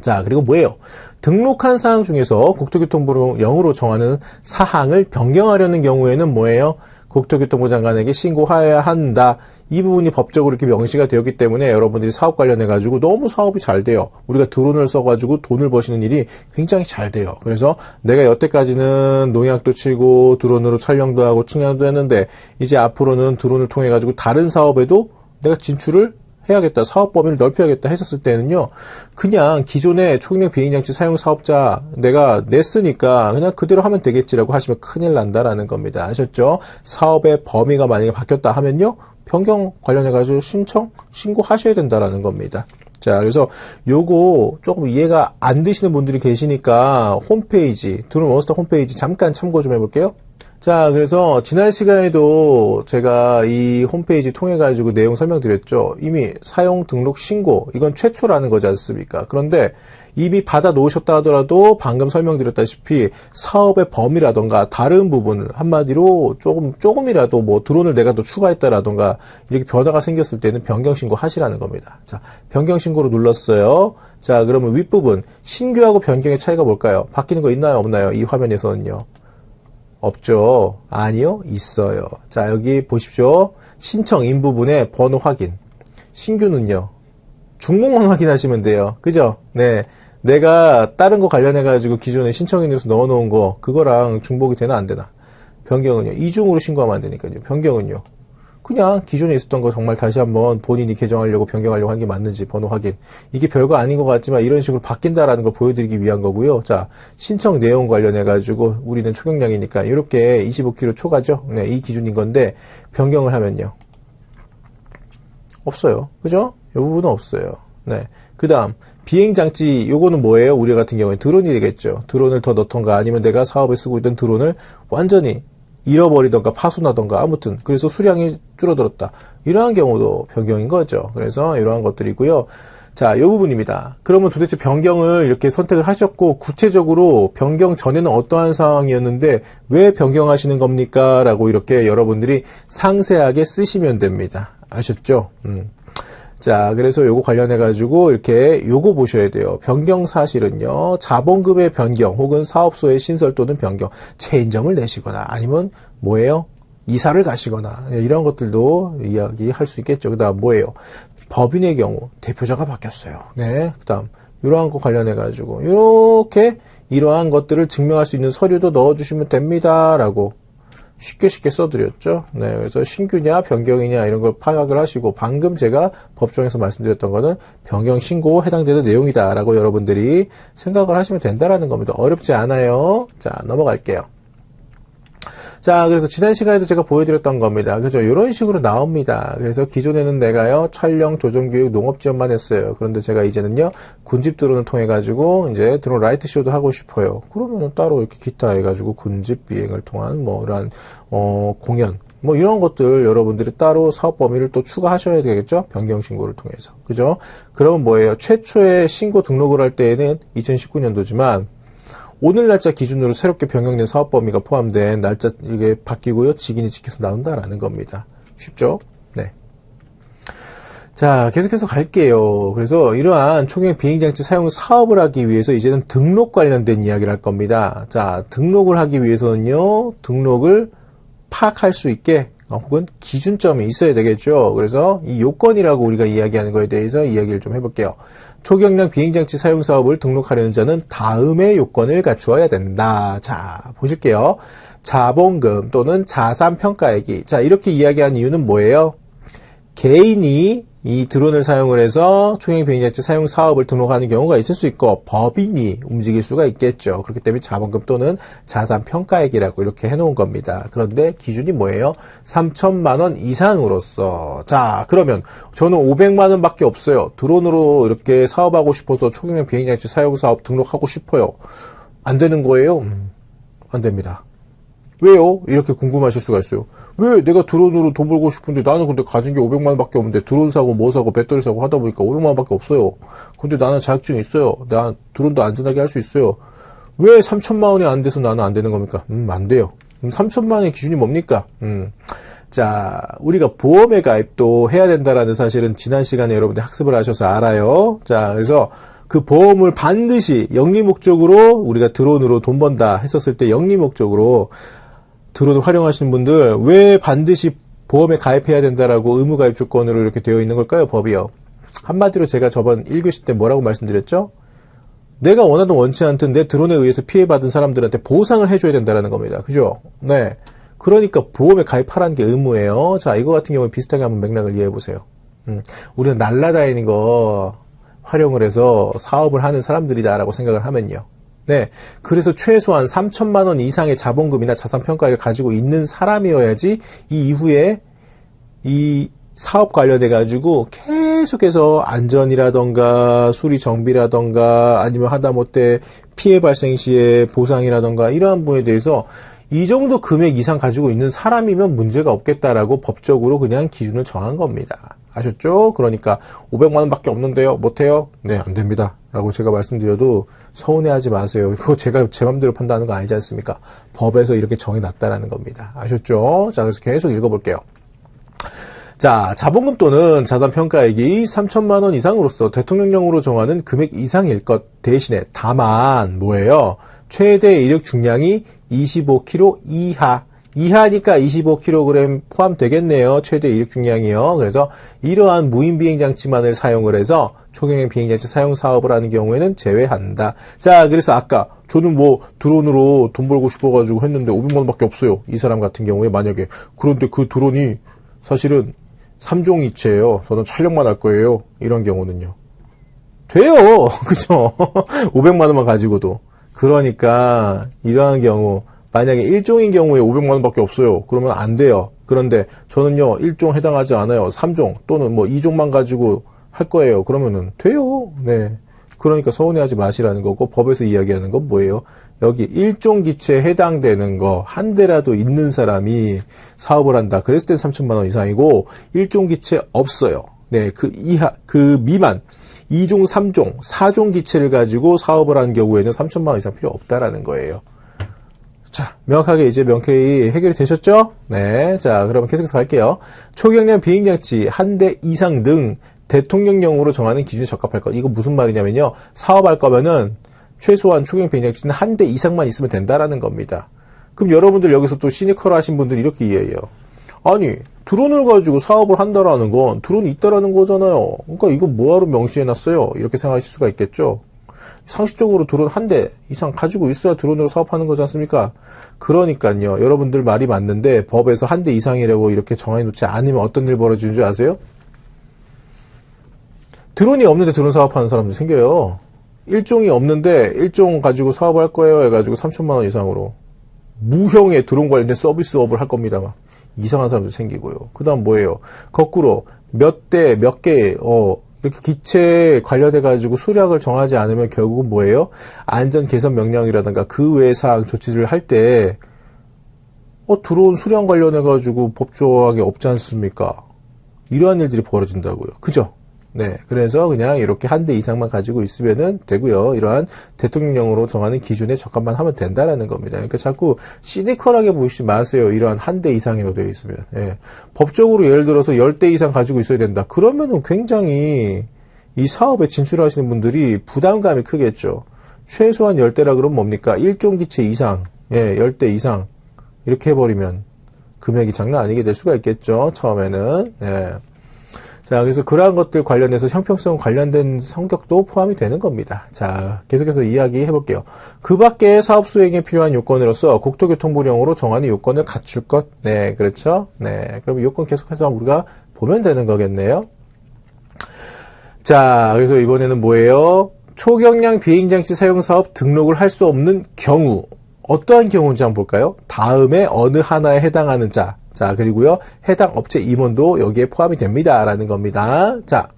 자, 그리고 뭐예요? 등록한 사항 중에서 국토교통부령으로 정하는 사항을 변경하려는 경우에는 뭐예요? 국토교통부 장관에게 신고해야 한다. 이 부분이 법적으로 이렇게 명시가 되었기 때문에 여러분들이 사업 관련해가지고 너무 사업이 잘 돼요. 우리가 드론을 써가지고 돈을 버시는 일이 굉장히 잘 돼요. 그래서 내가 여태까지는 농약도 치고 드론으로 촬영도 하고 측량도 했는데 이제 앞으로는 드론을 통해가지고 다른 사업에도 내가 진출을 해야겠다, 사업 범위를 넓혀야겠다 했었을 때는요, 그냥 기존의 초경량 비행장치 사용 사업자 내가 냈으니까 그냥 그대로 하면 되겠지라고 하시면 큰일 난다라는 겁니다. 아셨죠? 사업의 범위가 만약에 바뀌었다 하면요, 변경 관련해가지고 신고하셔야 된다라는 겁니다. 자, 그래서 요거 조금 이해가 안 되시는 분들이 계시니까 홈페이지, 드론 원스톱 홈페이지 잠깐 참고 좀 해볼게요. 자, 그래서 지난 시간에도 제가 이 홈페이지 통해 가지고 내용 설명드렸죠. 이미 사용 등록 신고, 이건 최초라는 거지 않습니까? 그런데 이미 받아 놓으셨다 하더라도 방금 설명드렸다시피 사업의 범위라던가 다른 부분을 한마디로 조금이라도 뭐 드론을 내가 더 추가했다라던가 이렇게 변화가 생겼을 때는 변경 신고 하시라는 겁니다. 자, 변경 신고를 눌렀어요. 자, 그러면 윗부분 신규하고 변경의 차이가 뭘까요? 바뀌는 거 있나요? 없나요? 이 화면에서는요. 없죠. 아니요. 있어요. 자, 여기 보십시오. 신청인 부분에 번호 확인. 신규는요. 중목만 확인하시면 돼요. 그죠? 네. 내가 다른 거 관련해가지고 기존에 신청인으로서 넣어놓은 거, 그거랑 중복이 되나 안 되나? 변경은요. 이중으로 신고하면 안 되니까요. 변경은요. 그냥 기존에 있었던 거 정말 다시 한번 본인이 개정하려고 변경하려고 한 게 맞는지 번호 확인. 이게 별거 아닌 것 같지만 이런 식으로 바뀐다라는 걸 보여드리기 위한 거고요. 자, 신청 내용 관련해가지고 우리는 초경량이니까 이렇게 25km 초과죠. 네, 이 기준인 건데 변경을 하면요. 없어요. 그죠? 이 부분은 없어요. 네. 그 다음, 비행장치, 요거는 뭐예요? 우리 같은 경우에 드론이 되겠죠. 드론을 더 넣던가 아니면 내가 사업에 쓰고 있던 드론을 완전히 잃어버리던가 파손하던가 아무튼 그래서 수량이 줄어들었다. 이러한 경우도 변경인 거죠. 그래서 이러한 것들이고요. 자, 이 부분입니다. 그러면 도대체 변경을 이렇게 선택을 하셨고 구체적으로 변경 전에는 어떠한 상황이었는데 왜 변경하시는 겁니까? 라고 이렇게 여러분들이 상세하게 쓰시면 됩니다. 아셨죠? 자, 그래서 요거 관련해가지고 이렇게 요거 보셔야 돼요. 변경 사실은요, 자본금의 변경 혹은 사업소의 신설 또는 변경, 체인점을 내시거나 아니면 뭐예요? 이사를 가시거나 이런 것들도 이야기할 수 있겠죠. 그 다음 뭐예요? 법인의 경우 대표자가 바뀌었어요. 네, 그 다음 이러한 거 관련해가지고 이렇게 이러한 것들을 증명할 수 있는 서류도 넣어주시면 됩니다. 라고 쉽게 써드렸죠. 네, 그래서 신규냐 변경이냐 이런 걸 파악을 하시고 방금 제가 법정에서 말씀드렸던 거는 변경 신고 해당되는 내용이다라고 여러분들이 생각을 하시면 된다라는 겁니다. 어렵지 않아요. 자, 넘어갈게요. 자, 그래서 지난 시간에도 제가 보여드렸던 겁니다. 그죠? 이런 식으로 나옵니다. 그래서 기존에는 내가요, 촬영, 조정, 교육, 농업 지원만 했어요. 그런데 제가 이제는요, 군집 드론을 통해가지고, 이제 드론 라이트 쇼도 하고 싶어요. 그러면은 따로 이렇게 기타 해가지고 군집 비행을 통한 뭐, 이런, 공연. 뭐 이런 것들 여러분들이 따로 사업 범위를 또 추가하셔야 되겠죠? 변경 신고를 통해서. 그죠? 그러면 뭐예요? 최초의 신고 등록을 할 때에는 2019년도지만, 오늘 날짜 기준으로 새롭게 변경된 사업 범위가 포함된 날짜 이게 바뀌고요. 직인이 찍혀서 나온다라는 겁니다. 쉽죠? 네. 자, 계속해서 갈게요. 그래서 이러한 초경 비행장치 사용 사업을 하기 위해서 이제는 등록 관련된 이야기를 할 겁니다. 자, 등록을 하기 위해서는요. 등록을 파악할 수 있게 혹은 기준점이 있어야 되겠죠. 그래서 이 요건이라고 우리가 이야기하는 거에 대해서 이야기를 좀 해볼게요. 초경량 비행장치 사용 사업을 등록하려는 자는 다음의 요건을 갖추어야 된다. 자, 보실게요. 자본금 또는 자산 평가액이. 자, 이렇게 이야기한 이유는 뭐예요? 개인이 이 드론을 사용을 해서 초경량 비행장치 사용 사업을 등록하는 경우가 있을 수 있고 법인이 움직일 수가 있겠죠. 그렇기 때문에 자본금 또는 자산 평가액이라고 이렇게 해놓은 겁니다. 그런데 기준이 뭐예요? 3천만 원 이상으로서. 자, 그러면 저는 500만 원밖에 없어요. 드론으로 이렇게 사업하고 싶어서 초경량 비행장치 사용 사업 등록하고 싶어요. 안 되는 거예요? 안 됩니다. 왜요? 이렇게 궁금하실 수가 있어요. 왜 내가 드론으로 돈 벌고 싶은데 나는 근데 가진 게 500만 원밖에 없는데 드론 사고 뭐 사고 배터리 사고 하다 보니까 500만 원밖에 없어요. 근데 나는 자격증이 있어요. 나 드론도 안전하게 할 수 있어요. 왜 3천만 원이 안 돼서 나는 안 되는 겁니까? 안 돼요. 3천만 원의 기준이 뭡니까? 자, 우리가 보험에 가입도 해야 된다라는 사실은 지난 시간에 여러분들 학습을 하셔서 알아요. 자, 그래서 그 보험을 반드시 영리 목적으로 우리가 드론으로 돈 번다 했었을 때 영리 목적으로 드론을 활용하시는 분들 왜 반드시 보험에 가입해야 된다라고 의무 가입 조건으로 이렇게 되어 있는 걸까요? 법이요. 한마디로 제가 저번 1교시 때 뭐라고 말씀드렸죠? 내가 원하든 원치 않든 내 드론에 의해서 피해받은 사람들한테 보상을 해줘야 된다는 겁니다. 그죠? 네. 그러니까 보험에 가입하라는 게 의무예요. 자, 이거 같은 경우에 비슷하게 한번 맥락을 이해해 보세요. 우리는 날라다니는 거 활용을 해서 사업을 하는 사람들이다라고 생각을 하면요. 네. 그래서 최소한 3천만 원 이상의 자본금이나 자산평가액을 가지고 있는 사람이어야지 이 이후에 이 사업 관련해가지고 계속해서 안전이라던가 수리 정비라던가 아니면 하다못해 피해 발생 시에 보상이라던가 이러한 부분에 대해서 이 정도 금액 이상 가지고 있는 사람이면 문제가 없겠다라고 법적으로 그냥 기준을 정한 겁니다. 아셨죠? 그러니까 500만 원밖에 없는데요. 못해요? 네, 안 됩니다. 라고 제가 말씀드려도 서운해하지 마세요. 그거 제가 제 맘대로 판단하는 거 아니지 않습니까? 법에서 이렇게 정해놨다라는 겁니다. 아셨죠? 자, 그래서 계속 읽어볼게요. 자, 자본금 또는 자산평가액이 3천만 원 이상으로서 대통령령으로 정하는 금액 이상일 것 대신에 다만 뭐예요? 최대 이력 중량이 25kg 이하니까 25kg 포함되겠네요. 최대 이력 중량이요. 그래서 이러한 무인 비행장치만을 사용을 해서 초경량 비행장치 사용 사업을 하는 경우에는 제외한다. 자, 그래서 아까 저는 뭐 드론으로 돈 벌고 싶어가지고 했는데 500만 원밖에 없어요. 이 사람 같은 경우에 만약에 그런데 그 드론이 사실은 3종 이체예요. 저는 촬영만 할 거예요. 이런 경우는요. 돼요. 그죠? 500만 원만 가지고도. 그러니까 이러한 경우 만약에 1종인 경우에 500만 원밖에 없어요. 그러면 안 돼요. 그런데 저는요. 1종 해당하지 않아요. 3종 또는 뭐 2종만 가지고 할 거예요. 그러면은 돼요. 네. 그러니까 서운해하지 마시라는 거고 법에서 이야기하는 건 뭐예요? 여기 1종 기체에 해당되는 거 한 대라도 있는 사람이 사업을 한다. 그랬을 땐 3천만 원 이상이고 1종 기체 없어요. 네, 그 이하, 그 미만 2종, 3종, 4종 기체를 가지고 사업을 한 경우에는 3천만 원 이상 필요 없다라는 거예요. 자, 명확하게 이제 명쾌히 해결이 되셨죠? 네, 자, 그러면 계속해서 갈게요. 초경량 비행장치 한 대 이상 등 대통령령으로 정하는 기준에 적합할 것. 이거 무슨 말이냐면요. 사업할 거면은 최소한 초경량 비행장치는 한 대 이상만 있으면 된다라는 겁니다. 그럼 여러분들 여기서 또 시니컬 하신 분들이 이렇게 이해해요. 아니, 드론을 가지고 사업을 한다라는 건 드론이 있다라는 거잖아요. 그러니까 이거 뭐하러 명시해놨어요? 이렇게 생각하실 수가 있겠죠. 상식적으로 드론 한 대 이상 가지고 있어야 드론으로 사업하는 거지 않습니까? 그러니까요. 여러분들 말이 맞는데 법에서 한 대 이상이라고 이렇게 정해놓지 않으면 어떤 일 벌어지는 줄 아세요? 드론이 없는데 드론 사업하는 사람들 생겨요. 1종이 없는데 1종 가지고 사업을 할 거예요 해가지고 3천만 원 이상으로 무형의 드론 관련된 서비스업을 할 겁니다. 막 이상한 사람들 생기고요. 그 다음 뭐예요? 거꾸로 몇 대, 몇 개, 이렇게 기체 관련해가지고 수량을 정하지 않으면 결국은 뭐예요? 안전 개선 명령이라든가 그 외의 사항 조치를 할 때, 드론 수량 관련해가지고 법조항이 없지 않습니까? 이러한 일들이 벌어진다고요. 그죠? 네. 그래서 그냥 이렇게 한 대 이상만 가지고 있으면은 되고요. 이러한 대통령령으로 정하는 기준에 적합만 하면 된다라는 겁니다. 그러니까 자꾸 시니컬하게 보시지 마세요. 이러한 한 대 이상이라고 되어 있으면. 예. 법적으로 예를 들어서 10대 이상 가지고 있어야 된다. 그러면은 굉장히 이 사업에 진출하시는 분들이 부담감이 크겠죠. 최소한 10대라 그러면 뭡니까? 1종 기체 이상. 예, 10대 이상. 이렇게 해버리면 금액이 장난 아니게 될 수가 있겠죠. 처음에는. 예. 자, 그래서 그러한 것들 관련해서 형평성 관련된 성격도 포함이 되는 겁니다. 자, 계속해서 이야기해 볼게요. 그 밖에 사업 수행에 필요한 요건으로서 국토교통부령으로 정하는 요건을 갖출 것. 네, 그렇죠? 네. 그럼 요건 계속해서 우리가 보면 되는 거겠네요. 자, 그래서 이번에는 뭐예요? 초경량 비행장치 사용 사업 등록을 할 수 없는 경우. 어떠한 경우인지 한번 볼까요? 다음에 어느 하나에 해당하는 자. 자, 그리고요, 해당 업체 임원도 여기에 포함이 됩니다. 라는 겁니다. 자,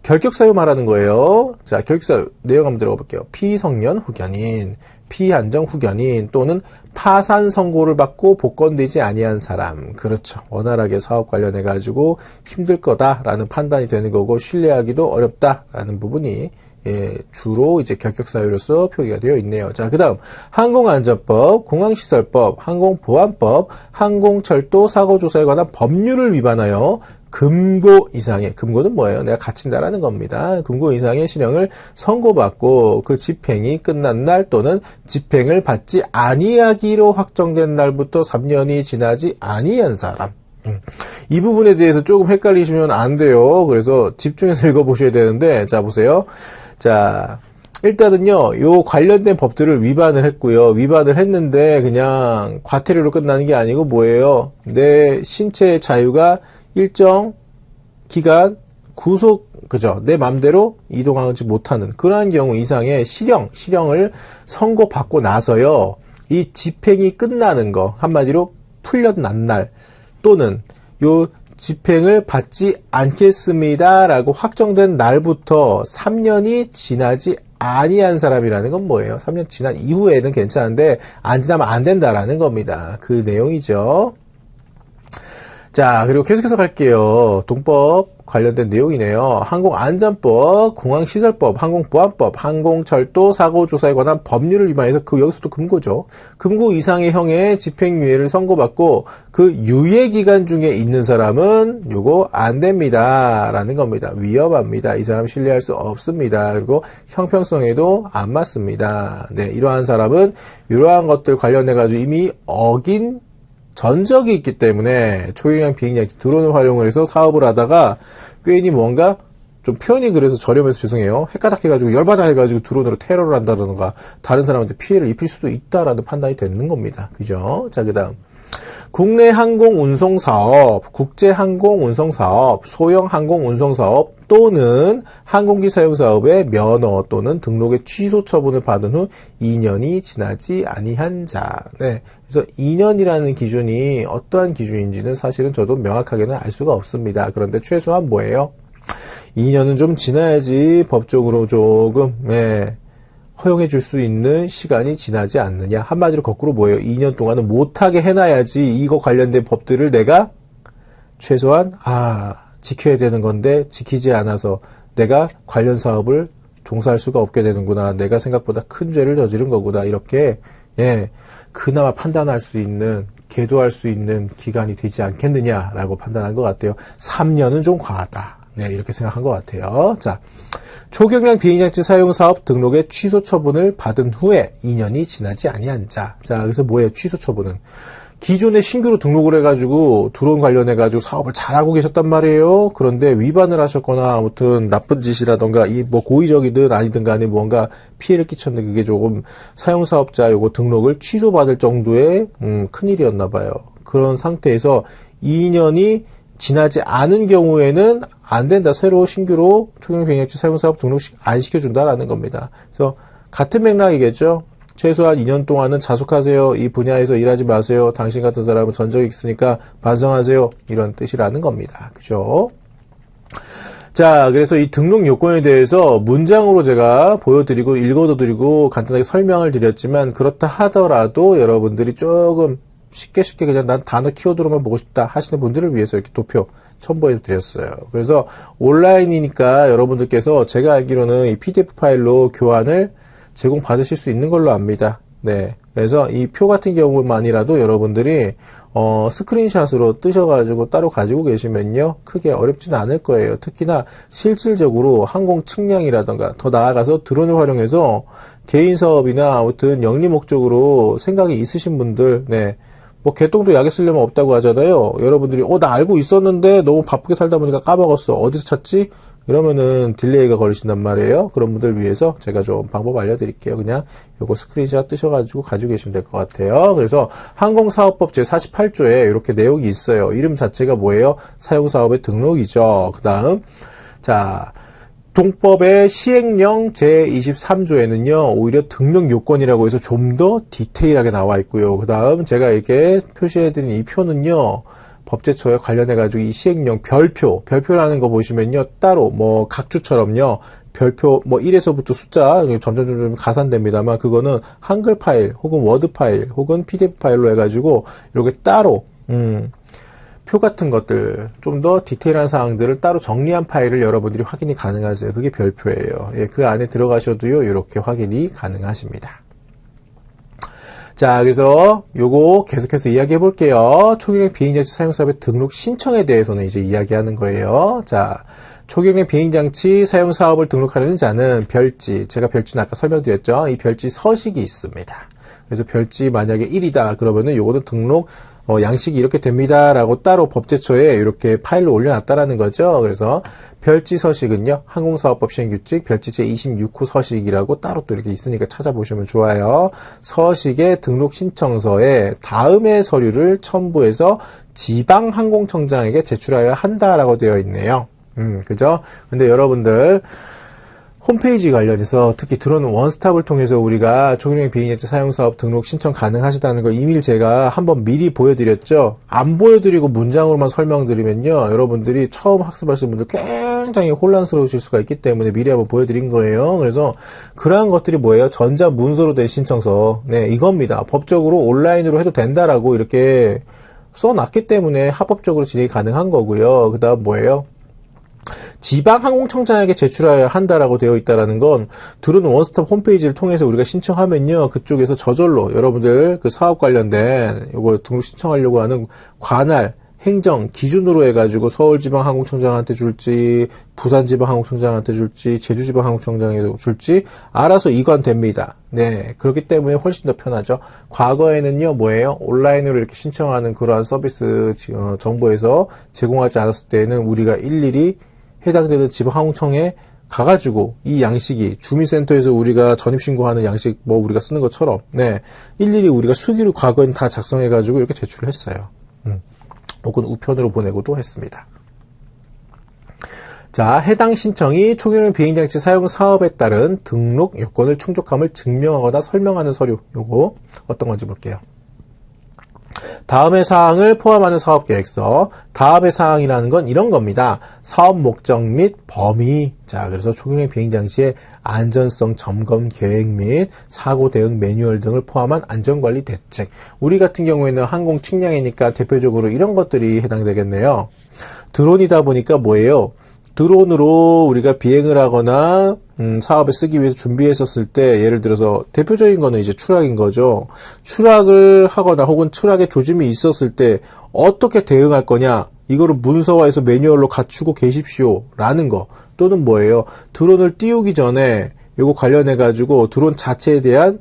결격사유 말하는 거예요. 자, 결격사유 내용 한번 들어가 볼게요. 피성년 후견인, 피한정 후견인 또는 파산 선고를 받고 복권되지 아니한 사람. 그렇죠. 원활하게 사업 관련해가지고 힘들 거다라는 판단이 되는 거고 신뢰하기도 어렵다라는 부분이 주로 이제 결격사유로서 표기가 되어 있네요. 자, 그 다음 항공안전법, 공항시설법, 항공보안법, 항공철도 사고조사에 관한 법률을 위반하여 금고 이상의, 금고는 뭐예요? 내가 갇힌다라는 겁니다. 금고 이상의 실형을 선고받고 그 집행이 끝난 날 또는 집행을 받지 아니하기로 확정된 날부터 3년이 지나지 아니한 사람. 이 부분에 대해서 조금 헷갈리시면 안 돼요. 그래서 집중해서 읽어보셔야 되는데, 자, 보세요. 자, 일단은요, 요 관련된 법들을 위반을 했고요. 위반을 했는데 그냥 과태료로 끝나는 게 아니고 뭐예요? 내 신체의 자유가 일정 기간 그죠? 내 맘대로 이동하지 못하는 그러한 경우 이상의 실형을 선고받고 나서요, 이 집행이 끝나는 거, 한마디로 풀려난 날, 또는 요 집행을 받지 않겠습니다라고 확정된 날부터 3년이 지나지 아니한 사람이라는 건 뭐예요? 3년 지난 이후에는 괜찮은데 안 지나면 안 된다라는 겁니다. 그 내용이죠. 자, 그리고 계속해서 갈게요. 동법 관련된 내용이네요. 항공안전법, 공항시설법, 항공보안법, 항공철도 사고조사에 관한 법률을 위반해서 여기서도 금고죠. 금고 이상의 형의 집행유예를 선고받고 그 유예기간 중에 있는 사람은 요거 안 됩니다. 라는 겁니다. 위험합니다. 이 사람 신뢰할 수 없습니다. 그리고 형평성에도 안 맞습니다. 네, 이러한 사람은 이러한 것들 관련해가지고 이미 어긴 전적이 있기 때문에 초유량 비행장치 드론을 활용을 해서 사업을 하다가 괜히 뭔가 좀 표현이 그래서 저렴해서 죄송해요. 헷가닥 해가지고 열받아 해가지고 드론으로 테러를 한다던가 다른 사람한테 피해를 입힐 수도 있다라는 판단이 되는 겁니다. 그죠? 자, 그 다음. 국내 항공운송사업, 국제항공운송사업, 소형항공운송사업 또는 항공기 사용사업의 면허 또는 등록의 취소 처분을 받은 후 2년이 지나지 아니한 자. 네. 그래서 2년이라는 기준이 어떠한 기준인지는 사실은 저도 명확하게는 알 수가 없습니다. 그런데 최소한 뭐예요? 2년은 좀 지나야지 법적으로 조금, 허용해 줄 수 있는 시간이 지나지 않느냐. 한마디로 거꾸로 뭐예요? 2년 동안은 못하게 해놔야지 이거 관련된 법들을 내가 최소한 지켜야 되는 건데 지키지 않아서 내가 관련 사업을 종사할 수가 없게 되는구나. 내가 생각보다 큰 죄를 저지른 거구나. 이렇게 그나마 판단할 수 있는, 계도할 수 있는 기간이 되지 않겠느냐라고 판단한 것 같아요. 3년은 좀 과하다. 네, 이렇게 생각한 것 같아요. 자, 초경량 비행장치 사용 사업 등록의 취소 처분을 받은 후에 2년이 지나지 아니한 자. 자, 그래서 뭐예요? 취소 처분은 기존에 신규로 등록을 해가지고 드론 관련해가지고 사업을 잘하고 계셨단 말이에요. 그런데 위반을 하셨거나 아무튼 나쁜 짓이라던가 이 뭐 고의적이든 아니든 간에 뭔가 피해를 끼쳤는데 그게 조금 사용사업자 요거 등록을 취소받을 정도의 큰일이었나 봐요. 그런 상태에서 2년이 지나지 않은 경우에는 안 된다. 새로 신규로 초경량 비행장치 사용사업 등록 안 시켜준다라는 겁니다. 그래서 같은 맥락이겠죠. 최소한 2년 동안은 자숙하세요. 이 분야에서 일하지 마세요. 당신 같은 사람은 전적이 있으니까 반성하세요. 이런 뜻이라는 겁니다. 그죠? 자, 그래서 이 등록 요건에 대해서 문장으로 제가 보여드리고 읽어도 드리고 간단하게 설명을 드렸지만 그렇다 하더라도 여러분들이 조금 쉽게 그냥 난 단어 키워드로만 보고 싶다 하시는 분들을 위해서 이렇게 도표 첨부해 드렸어요. 그래서 온라인이니까 여러분들께서 제가 알기로는 이 PDF 파일로 교환을 제공받으실 수 있는 걸로 압니다. 네. 그래서 이 표 같은 경우만이라도 여러분들이 스크린샷으로 뜨셔가지고 따로 가지고 계시면요 크게 어렵지는 않을 거예요. 특히나 실질적으로 항공 측량이라던가 더 나아가서 드론을 활용해서 개인 사업이나 아무튼 영리 목적으로 생각이 있으신 분들, 뭐 개똥도 약에 쓰려면 없다고 하잖아요. 여러분들이 나 알고 있었는데 너무 바쁘게 살다 보니까 까먹었어. 어디서 찾지? 이러면은 딜레이가 걸리신단 말이에요. 그런 분들 위해서 제가 좀 방법 알려드릴게요. 그냥 요거 스크린샷 뜨셔가지고 가지고 계시면 될 것 같아요. 그래서 항공사업법 제48조에 이렇게 내용이 있어요. 이름 자체가 뭐예요? 사용사업의 등록이죠. 그 다음 자 동법의 시행령 제23조에는요 오히려 등록 요건이라고 해서 좀 더 디테일하게 나와 있고요. 그 다음 제가 이렇게 표시해드린 이 표는요 법제처에 관련해가지고 이 시행령 별표라는 거 보시면요 따로 뭐 각주처럼요 별표 뭐 1에서부터 숫자 점점 가산됩니다만 그거는 한글 파일 혹은 워드 파일 혹은 PDF 파일로 해가지고 이렇게 따로 표 같은 것들 좀 더 디테일한 사항들을 따로 정리한 파일을 여러분들이 확인이 가능하세요. 그게 별표예요. 그 안에 들어가셔도요 이렇게 확인이 가능하십니다. 자, 그래서 요거 계속해서 이야기해 볼게요. 초경량 비행장치 사용사업의 등록 신청에 대해서는 이제 이야기하는 거예요. 자, 초경량 비행장치 사용사업을 등록하려는 자는 별지, 제가 별지는 아까 설명드렸죠. 이 별지 서식이 있습니다. 그래서 별지 만약에 1이다 그러면은 요거는 등록 양식이 이렇게 됩니다라고 따로 법제처에 이렇게 파일로 올려놨다라는 거죠. 그래서 별지 서식은요 항공사업법 시행규칙 별지 제26호 서식이라고 따로 또 이렇게 있으니까 찾아보시면 좋아요. 서식의 등록 신청서에 다음의 서류를 첨부해서 지방항공청장에게 제출하여야 한다라고 되어 있네요. 그죠? 근데 여러분들, 홈페이지 관련해서 특히 드론 원스톱을 통해서 우리가 초기령 비행장치 사용사업 등록 신청 가능하시다는 거 이미 제가 한번 미리 보여드렸죠. 안 보여드리고 문장으로만 설명드리면요, 여러분들이 처음 학습하시는 분들 굉장히 혼란스러우실 수가 있기 때문에 미리 한번 보여드린 거예요. 그래서 그러한 것들이 뭐예요? 전자문서로 된 신청서. 네, 이겁니다. 법적으로 온라인으로 해도 된다라고 이렇게 써놨기 때문에 합법적으로 진행이 가능한 거고요. 그 다음 뭐예요? 지방항공청장에게 제출해야 한다라고 되어 있다라는 건 드론 원스톱 홈페이지를 통해서 우리가 신청하면요, 그쪽에서 저절로 여러분들 그 사업 관련된 이거 등록 신청하려고 하는 관할 행정 기준으로 해가지고 서울지방항공청장한테 줄지 부산지방항공청장한테 줄지 제주지방항공청장에 줄지 알아서 이관됩니다. 네, 그렇기 때문에 훨씬 더 편하죠. 과거에는요, 뭐예요? 온라인으로 이렇게 신청하는 그러한 서비스 정보에서 제공하지 않았을 때에는 우리가 일일이 해당되는 지방항공청에 가가지고 이 양식이 주민센터에서 우리가 전입신고하는 양식 뭐 우리가 쓰는 것처럼 네, 일일이 우리가 수기로 과거에는 다 작성해가지고 이렇게 제출을 했어요. 혹은 우편으로 보내고도 했습니다. 자, 해당 신청이 초기령 비행장치 사용 사업에 따른 등록 요건을 충족함을 증명하거나 설명하는 서류, 요거 어떤 건지 볼게요. 다음의 사항을 포함하는 사업계획서. 다음의 사항이라는 건 이런 겁니다. 사업 목적 및 범위. 자, 그래서 초기령 비행장치의 안전성 점검 계획 및 사고 대응 매뉴얼 등을 포함한 안전관리 대책. 우리 같은 경우에는 항공 측량이니까 대표적으로 이런 것들이 해당되겠네요. 드론이다 보니까 뭐예요? 드론으로 우리가 비행을 하거나 사업에 쓰기 위해서 준비했었을 때 예를 들어서 대표적인 거는 이제 추락인 거죠. 추락을 하거나 혹은 추락에 조짐이 있었을 때 어떻게 대응할 거냐, 이거를 문서화해서 매뉴얼로 갖추고 계십시오 라는 거. 또는 뭐예요, 드론을 띄우기 전에 이거 관련해 가지고 드론 자체에 대한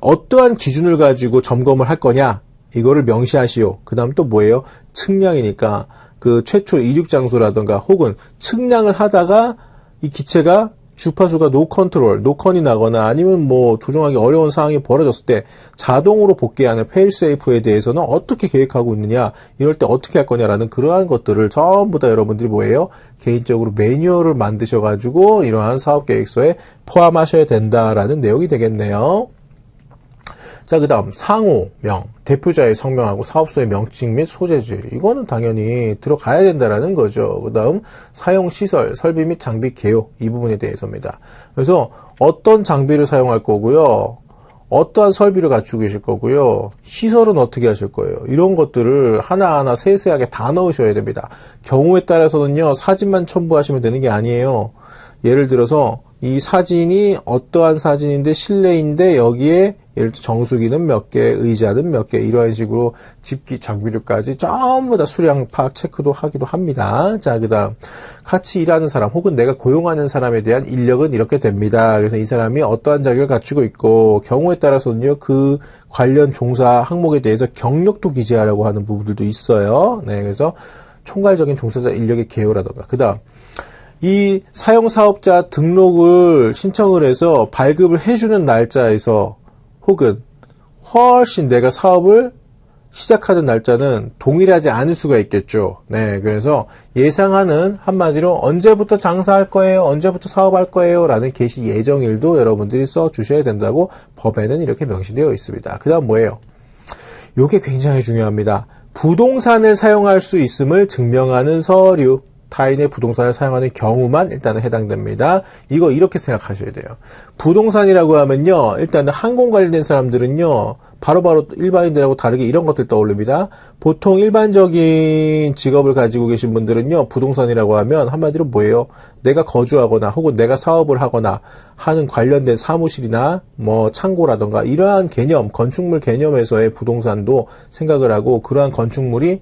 어떠한 기준을 가지고 점검을 할 거냐, 이거를 명시하시오. 그 다음 또 뭐예요? 측량이니까 그 최초 이륙 장소라던가 혹은 측량을 하다가 이 기체가 주파수가 노컨이 나거나 아니면 뭐 조정하기 어려운 상황이 벌어졌을 때 자동으로 복귀하는 페일세이프에 대해서는 어떻게 계획하고 있느냐, 이럴 때 어떻게 할 거냐라는 그러한 것들을 전부 다 여러분들이 뭐예요? 개인적으로 매뉴얼을 만드셔가지고 이러한 사업계획서에 포함하셔야 된다라는 내용이 되겠네요. 자, 그 다음 상호명, 대표자의 성명하고 사업소의 명칭 및 소재지, 이거는 당연히 들어가야 된다라는 거죠. 그 다음 사용시설, 설비 및 장비 개요, 이 부분에 대해서입니다. 그래서 어떤 장비를 사용할 거고요, 어떠한 설비를 갖추고 계실 거고요, 시설은 어떻게 하실 거예요, 이런 것들을 하나하나 세세하게 다 넣으셔야 됩니다. 경우에 따라서는요, 사진만 첨부하시면 되는 게 아니에요. 예를 들어서 이 사진이 어떠한 사진인데 실내인데 여기에 예를 들어 정수기는 몇 개, 의자는 몇 개, 이러한 식으로 집기 장비류까지 전부 다 수량 파악 체크도 하기도 합니다. 자, 그 다음 같이 일하는 사람 혹은 내가 고용하는 사람에 대한 인력은 이렇게 됩니다. 그래서 이 사람이 어떠한 자격을 갖추고 있고 경우에 따라서는요, 그 관련 종사 항목에 대해서 경력도 기재하려고 하는 부분들도 있어요. 네, 그래서 총괄적인 종사자 인력의 개요라던가, 그 다음 이 사용사업자 등록을 신청을 해서 발급을 해주는 날짜에서 혹은 훨씬 내가 사업을 시작하는 날짜는 동일하지 않을 수가 있겠죠. 네, 그래서 예상하는, 한마디로 언제부터 장사할 거예요, 언제부터 사업할 거예요 라는 개시 예정일도 여러분들이 써주셔야 된다고 법에는 이렇게 명시되어 있습니다. 그 다음 뭐예요? 요게 굉장히 중요합니다. 부동산을 사용할 수 있음을 증명하는 서류. 타인의 부동산을 사용하는 경우만 일단은 해당됩니다. 이거 이렇게 생각하셔야 돼요. 부동산이라고 하면요, 일단은 항공 관련된 사람들은요, 바로바로 일반인들하고 다르게 이런 것들 떠올립니다. 보통 일반적인 직업을 가지고 계신 분들은요, 부동산이라고 하면 한마디로 뭐예요? 내가 거주하거나 혹은 내가 사업을 하거나 하는 관련된 사무실이나 뭐 창고라던가 이러한 개념, 건축물 개념에서의 부동산도 생각을 하고, 그러한 건축물이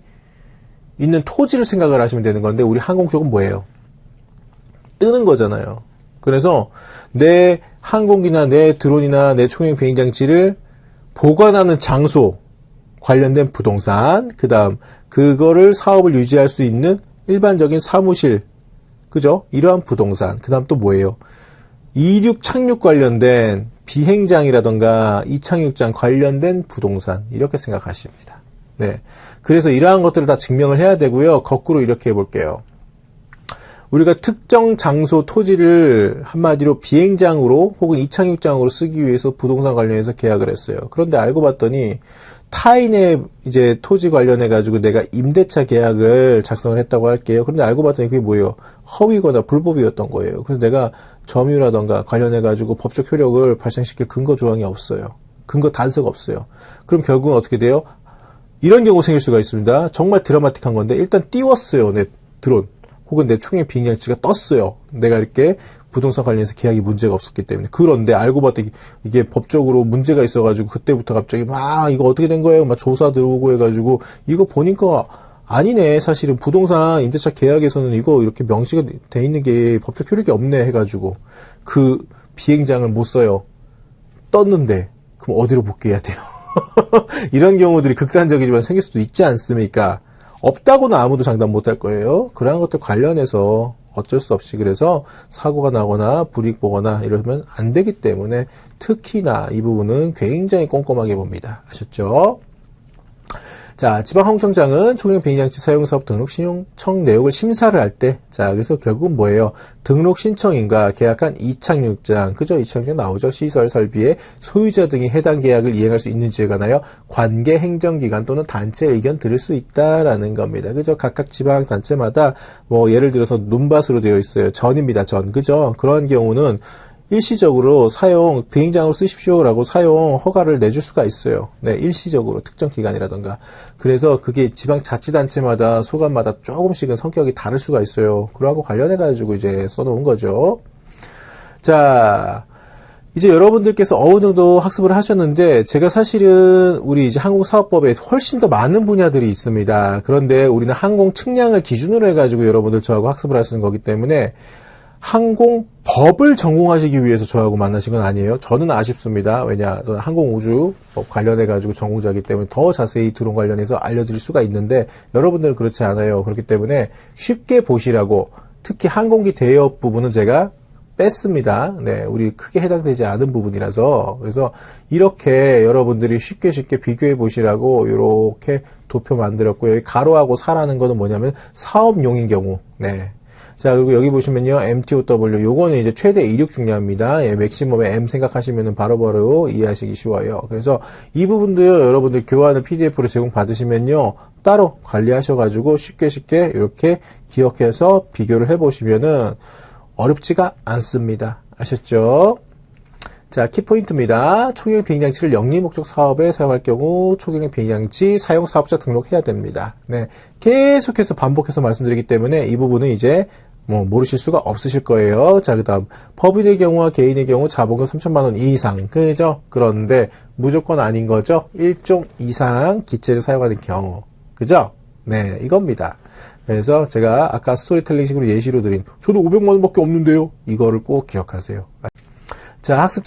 있는 토지를 생각을 하시면 되는 건데, 우리 항공 쪽은 뭐예요? 뜨는 거잖아요. 그래서 내 항공기나 내 드론이나 내 초기령 비행장치를 보관하는 장소 관련된 부동산, 그 다음 그거를 사업을 유지할 수 있는 일반적인 사무실, 그죠? 이러한 부동산, 그 다음 또 뭐예요? 이륙 착륙 관련된 비행장이라던가 이착륙장 관련된 부동산, 이렇게 생각하십니다. 네. 그래서 이러한 것들을 다 증명을 해야 되고요. 거꾸로 이렇게 해볼게요. 우리가 특정 장소 토지를 한마디로 비행장으로 혹은 이착륙장으로 쓰기 위해서 부동산 관련해서 계약을 했어요. 그런데 알고 봤더니 타인의 이제 토지 관련해 가지고 내가 임대차 계약을 작성을 했다고 할게요. 그런데 알고 봤더니 그게 뭐예요? 허위거나 불법이었던 거예요. 그래서 내가 점유라던가 관련해 가지고 법적 효력을 발생시킬 근거 조항이 없어요. 근거 단서가 없어요. 그럼 결국은 어떻게 돼요? 이런 경우 생길 수가 있습니다. 정말 드라마틱한 건데 일단 띄웠어요. 내 드론 혹은 내 총의 비행장치가 떴어요. 내가 이렇게 부동산 관련해서 계약이 문제가 없었기 때문에. 그런데 알고 봤더니 이게 법적으로 문제가 있어가지고 그때부터 갑자기 막 이거 어떻게 된 거예요? 막 조사 들어오고 해가지고 이거 보니까 아니네. 사실은 부동산 임대차 계약에서는 이거 이렇게 명시가 돼 있는 게 법적 효력이 없네 해가지고 그 비행장을 못 써요. 떴는데 그럼 어디로 복귀해야 돼요? 이런 경우들이 극단적이지만 생길 수도 있지 않습니까? 없다고는 아무도 장담 못할 거예요. 그러한 것들 관련해서 어쩔 수 없이 그래서 사고가 나거나 불이익 보거나 이러면 안 되기 때문에 특히나 이 부분은 굉장히 꼼꼼하게 봅니다. 아셨죠? 자, 지방항공청장은 총량 비행장치 사용사업 등록 신청청 내역을 심사를 할 때, 자, 그래서 결국은 뭐예요? 등록 신청인과 계약한 이착륙장, 그죠? 이착륙장 나오죠? 시설 설비의 소유자 등이 해당 계약을 이행할 수 있는지에 관하여 관계 행정기관 또는 단체 의견 들을 수 있다라는 겁니다. 그죠? 각각 지방 단체마다 뭐 예를 들어서 눈밭으로 되어 있어요. 전입니다. 전, 그죠? 그런 경우는 일시적으로 사용, 비행장으로 쓰십시오라고 사용 허가를 내줄 수가 있어요. 네, 일시적으로 특정 기간이라던가. 그래서 그게 지방자치단체마다 소관마다 조금씩은 성격이 다를 수가 있어요. 그러하고 관련해가지고 이제 써놓은 거죠. 자, 이제 여러분들께서 어느 정도 학습을 하셨는데, 제가 사실은 우리 이제 항공사업법에 훨씬 더 많은 분야들이 있습니다. 그런데 우리는 항공 측량을 기준으로 해가지고 여러분들 저하고 학습을 하시는 거기 때문에, 항공법을 전공하시기 위해서 저하고 만나신 건 아니에요. 저는 아쉽습니다. 왜냐, 저는 항공우주법 관련해가지고 전공자이기 때문에 더 자세히 드론 관련해서 알려드릴 수가 있는데, 여러분들은 그렇지 않아요. 그렇기 때문에 쉽게 보시라고, 특히 항공기 대여 부분은 제가 뺐습니다. 네, 우리 크게 해당되지 않은 부분이라서. 그래서 이렇게 여러분들이 쉽게 비교해 보시라고 이렇게 도표 만들었고요. 여기 가로하고 사라는 거는 뭐냐면 사업용인 경우. 네. 자, 그리고 여기 보시면요, MTOW, 요거는 이제 최대 이륙 중량입니다. 예, 맥시멈의 M 생각하시면은 바로바로 이해하시기 쉬워요. 그래서 이 부분도요, 여러분들 교환을 PDF로 제공받으시면요, 따로 관리하셔가지고 쉽게 이렇게 기억해서 비교를 해보시면은 어렵지가 않습니다. 아셨죠? 자, 키포인트입니다. 초기형 비행장치를 영리목적 사업에 사용할 경우 초기형 비행장치 사용 사업자 등록해야 됩니다. 네, 계속해서 반복해서 말씀드리기 때문에 이 부분은 이제 모르실 수가 없으실 거예요. 자, 그 다음 법인의 경우와 개인의 경우 자본금 3천만 원 이상, 그죠? 그런데 무조건 아닌 거죠. 1종 이상 기체를 사용하는 경우, 그죠? 네, 이겁니다. 그래서 제가 아까 스토리텔링식으로 예시로 드린 저도 500만 원밖에 없는데요. 이거를 꼭 기억하세요. 자, 학습